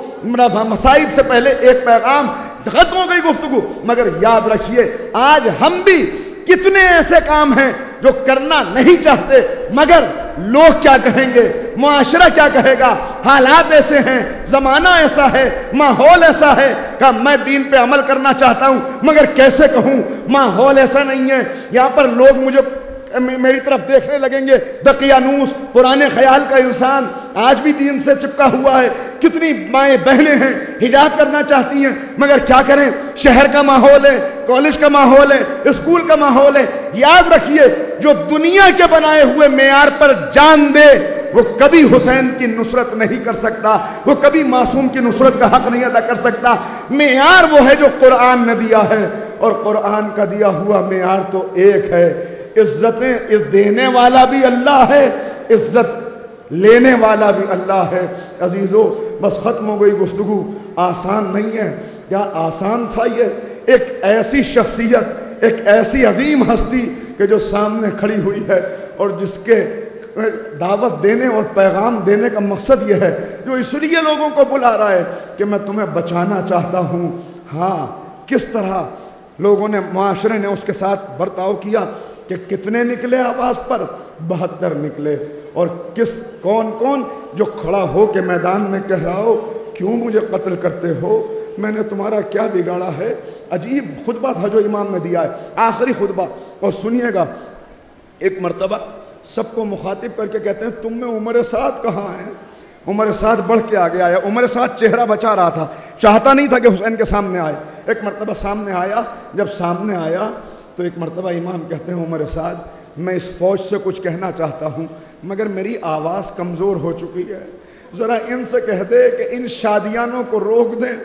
[SPEAKER 1] مصائب سے پہلے ایک پیغام، ختم ہو گئی گفتگو، مگر یاد رکھیے آج ہم بھی کتنے ایسے کام ہیں جو کرنا نہیں چاہتے، مگر لوگ کیا کہیں گے، معاشرہ کیا کہے گا، حالات ایسے ہیں، زمانہ ایسا ہے، ماحول ایسا ہے کہ میں دین پہ عمل کرنا چاہتا ہوں مگر کیسے کہوں، ماحول ایسا نہیں ہے، یہاں پر لوگ مجھے میری طرف دیکھنے لگیں گے، دقیانوس پرانے خیال کا انسان آج بھی دین سے چپکا ہوا ہے، کتنی مائیں بہنیں ہیں حجاب کرنا چاہتی ہیں مگر کیا کریں، شہر کا ماحول ہے، کالج کا ماحول ہے، اسکول کا ماحول ہے۔ یاد رکھیے جو دنیا کے بنائے ہوئے معیار پر جان دے وہ کبھی حسین کی نصرت نہیں کر سکتا، وہ کبھی معصوم کی نصرت کا حق نہیں ادا کر سکتا۔ معیار وہ ہے جو قرآن نے دیا ہے، اور قرآن کا دیا ہوا معیار تو ایک ہے، عزتیں دینے والا بھی اللہ ہے، عزت لینے والا بھی اللہ ہے۔ عزیزو بس ختم ہو گئی گفتگو، آسان نہیں ہے، کیا آسان تھا یہ؟ ایک ایسی شخصیت، ایک ایسی عظیم ہستی کہ جو سامنے کھڑی ہوئی ہے اور جس کے دعوت دینے اور پیغام دینے کا مقصد یہ ہے، جو اس لیے لوگوں کو بلا رہا ہے کہ میں تمہیں بچانا چاہتا ہوں۔ ہاں کس طرح لوگوں نے، معاشرے نے اس کے ساتھ برتاؤ کیا کہ کتنے نکلے آواز پر، 72 نکلے، اور کون جو کھڑا ہو کے میدان میں کہہ رہا ہو کیوں مجھے قتل کرتے ہو، میں نے تمہارا کیا بگاڑا ہے۔ عجیب خطبہ تھا جو امام نے دیا ہے، آخری خطبہ، اور سنیے گا، ایک مرتبہ سب کو مخاطب کر کے کہتے ہیں تم میں عمر سعد کہاں ہے؟ عمر سعد بڑھ کے آگے آیا، عمر سعد چہرہ بچا رہا تھا، چاہتا نہیں تھا کہ حسین کے سامنے آئے، ایک مرتبہ سامنے آیا، جب سامنے آیا تو ایک مرتبہ امام کہتے ہیں عمر سعد میں اس فوج سے کچھ کہنا چاہتا ہوں مگر میری آواز کمزور ہو چکی ہے، ذرا ان سے کہہ دے کہ ان شادیانوں کو روک دیں،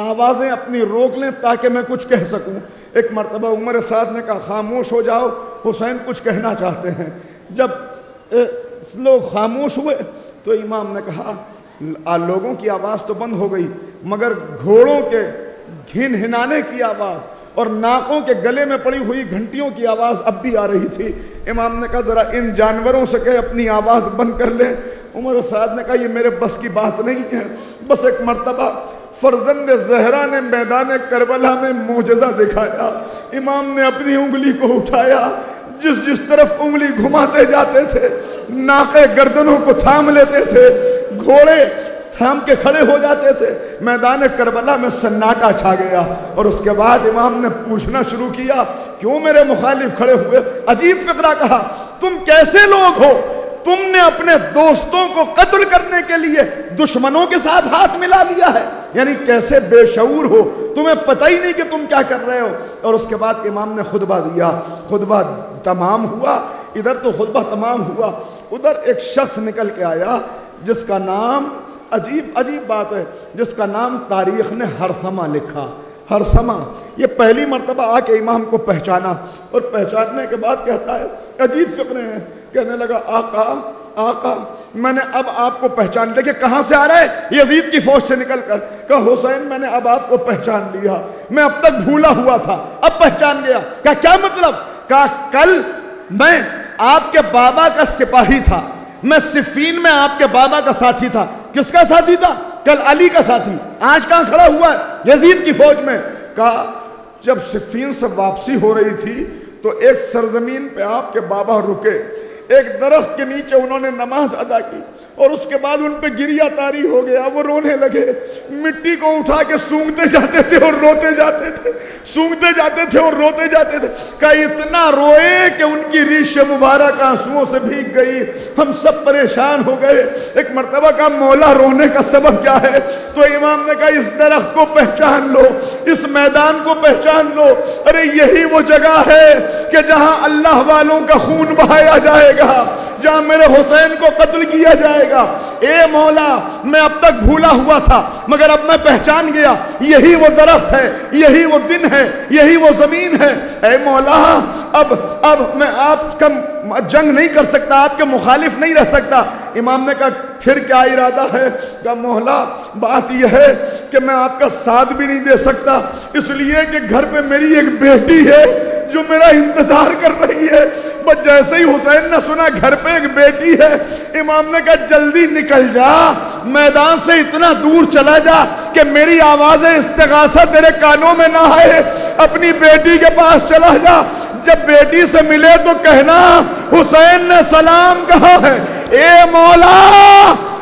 [SPEAKER 1] آوازیں اپنی روک لیں تاکہ میں کچھ کہہ سکوں۔ ایک مرتبہ عمر سعد نے کہا خاموش ہو جاؤ، حسین کچھ کہنا چاہتے ہیں۔ جب لوگ خاموش ہوئے تو امام نے کہا لوگوں کی آواز تو بند ہو گئی مگر گھوڑوں کے گھن ہنانے کی آواز اور ناکوں کے گلے میں پڑی ہوئی گھنٹیوں کی آواز اب بھی آ رہی تھی۔ امام نے کہا ذرا ان جانوروں سے کہ اپنی آواز بند کر لیں۔ عمر سعد نے کہا یہ میرے بس کی بات نہیں ہے۔ بس ایک مرتبہ فرزند زہرا نے میدان کربلا میں معجزہ دکھایا، امام نے اپنی انگلی کو اٹھایا، جس طرف انگلی گھماتے جاتے تھے ناکے گردنوں کو تھام لیتے تھے، گھوڑے تھام کے کھڑے ہو جاتے تھے۔ میدان کربلا میں سناٹا چھا گیا، اور اس کے بعد امام نے پوچھنا شروع کیا کیوں میرے مخالف کھڑے ہوئے؟ عجیب فقرہ کہا، تم کیسے لوگ ہو؟ تم نے اپنے دوستوں کو قتل کرنے کے لیے دشمنوں کے ساتھ ہاتھ ملا لیا ہے، یعنی کیسے بے شعور ہو، تمہیں پتہ ہی نہیں کہ تم کیا کر رہے ہو۔ اور اس کے بعد امام نے خطبہ دیا، خطبہ تمام ہوا، ادھر تو خطبہ تمام ہوا، ادھر ایک شخص نکل کے آیا جس کا نام، عجیب بات ہے، جس کا نام تاریخ نے ہرثمہ لکھا۔ ہرثمہ یہ پہلی مرتبہ آ کے امام کو پہچانا، اور پہچاننے کے بعد کہتا ہے، عجیب فقرے ہیں، کہنے لگا آقا میں نے اب آپ کو پہچان لیا۔ کہ کہاں سے آ رہا ہے؟ یزید کی فوج سے نکل کر۔ کہا حسین میں نے اب آپ کو پہچان لیا، میں اب تک بھولا ہوا تھا، اب پہچان گیا۔ کہا کیا مطلب؟ کہا کل میں آپ کے بابا کا سپاہی تھا، میں صفین میں آپ کے بابا کا ساتھی تھا۔ کس کا ساتھی تھا؟ کل علی کا ساتھی۔ آج کہاں کھڑا ہوا ہے؟ یزید کی فوج میں۔ کہا جب صفین سے واپسی ہو رہی تھی تو ایک سرزمین پہ آپ کے بابا رکے، ایک درخت کے نیچے انہوں نے نماز ادا کی، اور اس کے بعد ان پہ گریہ طاری ہو گیا، وہ رونے لگے، مٹی کو اٹھا کے سونگتے جاتے تھے اور روتے جاتے تھے، سونگتے جاتے تھے اور روتے جاتے تھے۔ کہ اتنا روئے کہ ان کی ریش مبارک آنسوؤں سے بھیگ گئی، ہم سب پریشان ہو گئے۔ ایک مرتبہ کا مولا رونے کا سبب کیا ہے؟ تو امام نے کہا اس درخت کو پہچان لو، اس میدان کو پہچان لو، ارے یہی وہ جگہ ہے کہ جہاں اللہ والوں کا خون بہایا جائے گا، جہاں میرے حسین کو قتل کیا جائے گا۔ اے مولا میں اب تک بھولا ہوا تھا مگر اب میں پہچان گیا، یہی وہ درخت ہے، یہی وہ دن ہے، یہی وہ زمین ہے۔ اے مولا اب میں آپ کا جنگ نہیں کر سکتا، آپ کے مخالف نہیں رہ سکتا۔ امام نے کہا پھر کیا ارادہ ہے؟ کہا مولا بات یہ ہے کہ میں آپ کا ساتھ بھی نہیں دے سکتا، اس لیے کہ گھر پہ میری ایک بیٹی ہے جو میرا انتظار کر رہی ہے۔ بس جیسے ہی حسین نے سنا گھر پہ ایک بیٹی ہے، امام نے کہا جلدی نکل جا، میدان سے اتنا دور چلا جا کہ میری آواز استغاثہ تیرے کانوں میں نہ آئے، اپنی بیٹی کے پاس چلا جا، جب بیٹی سے ملے تو کہنا حسین نے سلام کہا ہے۔ اے مولا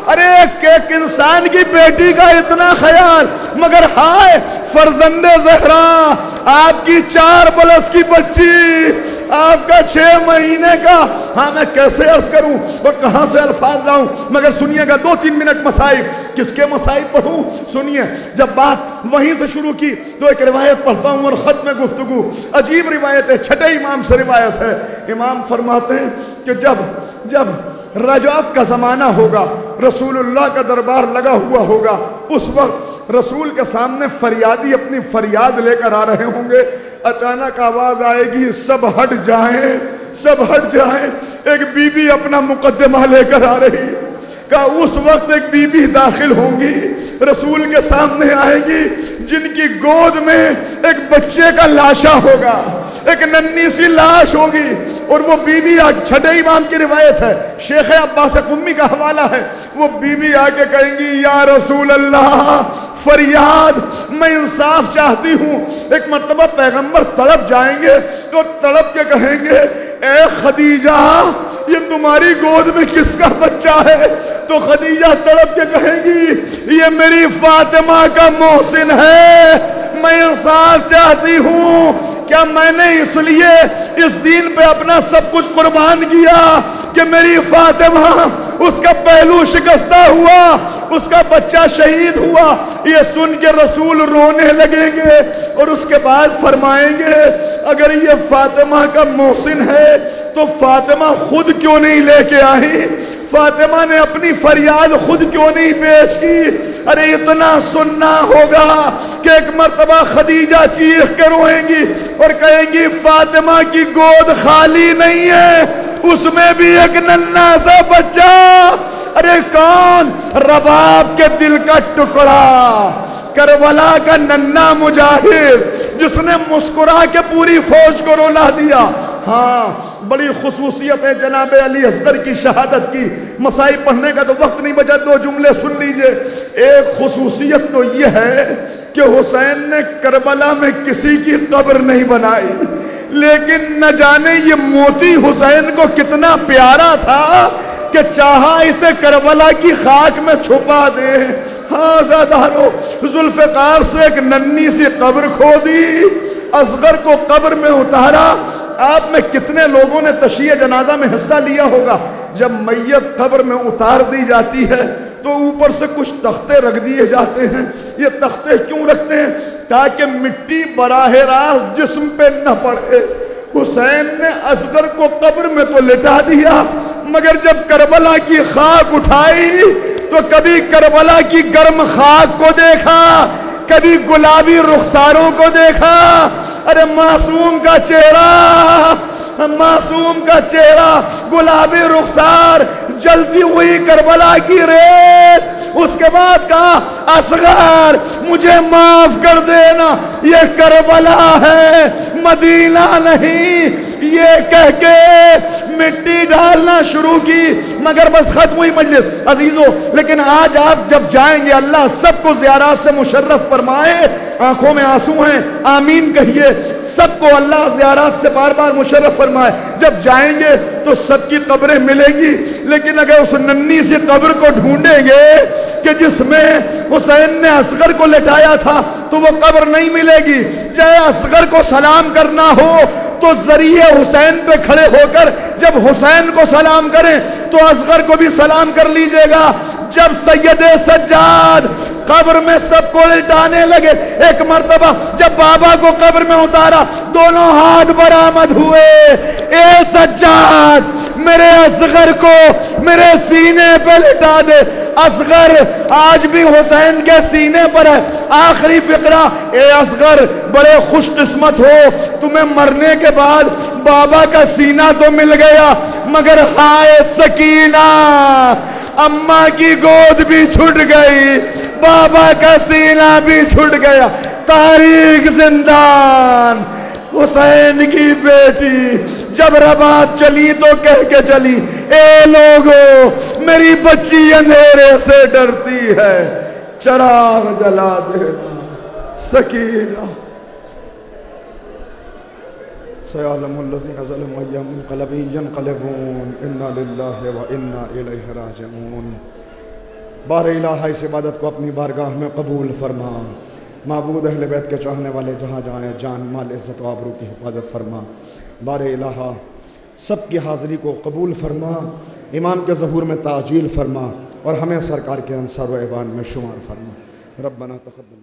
[SPEAKER 1] ارے ایک انسان کی بیٹی کا اتنا خیال، مگر ہائے فرزند زہرا، آپ کی 4 برس کی بچی، آپ کا 6 مہینے کا، ہاں میں کیسے عرض کروں وہ کہاں سے الفاظ لاؤں، مگر سنیے گا 2-3 منٹ مصائب، کس کے مصائب پڑھوں؟ سنیے، جب بات وہیں سے شروع کی تو ایک روایت پڑھتا ہوں اور ختم گفتگو، عجیب روایت ہے، چھٹے امام سے روایت ہے۔ امام فرماتے ہیں کہ جب رجعت کا زمانہ ہوگا، رسول اللہ کا دربار لگا ہوا ہوگا، اس وقت رسول کے سامنے فریادی اپنی فریاد لے کر آ رہے ہوں گے، اچانک آواز آئے گی سب ہٹ جائیں، سب ہٹ جائیں، ایک بی بی اپنا مقدمہ لے کر آ رہی ہے۔ کہ اس وقت ایک بی بی داخل ہوں گی، رسول کے سامنے آئے گی، جن کی گود میں ایک بچے کا لاشا ہوگا، ایک ننھی سی لاش ہوگی، اور وہ بی بی چھٹے امام کی روایت ہے، شیخ عباس قمی کا حوالہ ہے، وہ بی بی آ کے کہیں گی یا رسول اللہ فریاد، میں انصاف چاہتی ہوں۔ ایک مرتبہ پیغمبر تڑپ جائیں گے اور تڑپ کے کہیں گے اے خدیجہ یہ تمہاری گود میں کس کا بچہ ہے؟ تو خدیجہ تڑپ کے کہیں گی یہ میری فاطمہ کا محسن ہے، میں انصاف چاہتی ہوں، کیا میں نے اس لیے اس دین پہ اپنا سب کچھ قربان کیا کہ میری فاطمہ اس کا پہلو شکستہ ہوا، اس کا بچہ شہید ہوا؟ یہ سن کے رسول رونے لگیں گے اور اس کے بعد فرمائیں گے اگر یہ فاطمہ کا محسن ہے تو فاطمہ خود کیوں نہیں لے کے آئی، فاطمہ نے اپنی فریاد خود کیوں نہیں پیش کی؟ ارے اتنا سننا ہوگا کہ ایک مرتبہ خدیجہ چیخ کے روئیں گی اور کہیں گی فاطمہ کی گود خالی نہیں ہے، اس میں بھی ایک ننھا سا بچہ۔ ارے کون؟ رباب کے دل کا ٹکڑا، کربلا کا ننھا مجاہد جس نے مسکرا کے پوری فوج کو رولا دیا۔ ہاں بڑی خصوصیت ہے جناب علی اصغر کی شہادت کی، مصائب پڑھنے کا تو وقت نہیں بچا، 2 جملے سن لیجئے۔ ایک خصوصیت تو یہ ہے کہ حسین نے کربلا میں کسی کی قبر نہیں بنائی، لیکن نہ جانے یہ موتی حسین کو کتنا پیارا تھا کہ چاہا اسے کربلا کی خاک میں چھپا دے. ہاں زادارو، ذوالفقار سے ایک ننھی سی قبر کھودی، اصغر کو قبر میں اتارا. آپ میں کتنے لوگوں نے تشییع جنازہ میں حصہ لیا ہوگا؟ جب میت قبر میں اتار دی جاتی ہے تو اوپر سے کچھ تختے رکھ دیے جاتے ہیں. یہ تختے کیوں رکھتے ہیں؟ تاکہ مٹی براہ راست جسم پہ نہ پڑے. حسین نے اصغر کو قبر میں تو لٹا دیا، مگر جب کربلا کی خاک اٹھائی تو کبھی کربلا کی گرم خاک کو دیکھا، کبھی گلابی رخساروں کو دیکھا. ارے معصوم کا چہرہ، معصوم کا چہرہ، گلابی رخسار، جلتی ہوئی کربلا کی ریت. اس کے بعد کہا اصغر مجھے معاف کر دینا، یہ کربلا ہے مدینہ نہیں. یہ کہہ کے مٹی ڈالنا شروع کی. مگر بس ختم ہوئی مجلس عزیزو. لیکن آج آپ جب جائیں گے، اللہ سب کو زیارات سے مشرف فرمائے. آنکھوں میں آنسو ہیں، آمین کہیے. سب کو اللہ زیارات سے بار بار مشرف فرمائے. جب جائیں گے تو سب کی قبریں ملیں گی، لیکن اگر اس ننھی سی قبر کو ڈھونڈیں گے کہ جس میں حسین نے اصغر کو لٹایا تھا تو وہ قبر نہیں ملے گی. چاہے اصغر کو سلام کرنا ہو تو ذریعے حسین پہ کھڑے ہو کر جب حسین کو سلام کریں تو اصغر کو بھی سلام کر لیجئے گا. جب سید سجاد قبر میں سب کو لٹانے لگے، ایک مرتبہ جب بابا کو قبر میں اتارا، دونوں ہاتھ برآمد ہوئے. اے سجاد میرے اصغر کو میرے سینے پہ لٹا دے. اصغر آج بھی حسین کے سینے پر ہے. آخری فقرہ، اے اصغر بڑے خوش قسمت ہو، تمہیں مرنے کے بعد بابا کا سینہ تو مل گیا، مگر ہائے سکینہ، اماں کی گود بھی چھٹ گئی، بابا کا سینہ بھی چھٹ گیا. تاریخ زندان. حسین کی بیٹی جب رباب چلی تو کہہ کے چلی، اے لوگو میری بچی اندھیرے سے ڈرتی ہے، چراغ جلا دینا. سکینہ. سيعلم الذين ظلموا أي منقلب ينقلبون إنا لله وإنا إليه راجعون. بار الہ اس عبادت کو اپنی بارگاہ میں قبول فرما. معبود اہل بیت کے چاہنے والے جہاں جائیں جان مال عزت و آبرو کی حفاظت فرما. بار الہ سب کی حاضری کو قبول فرما، امام کے ظہور میں تعجیل فرما اور ہمیں سرکار کے انصار و ایوان میں شمار فرما. ربنا تقبل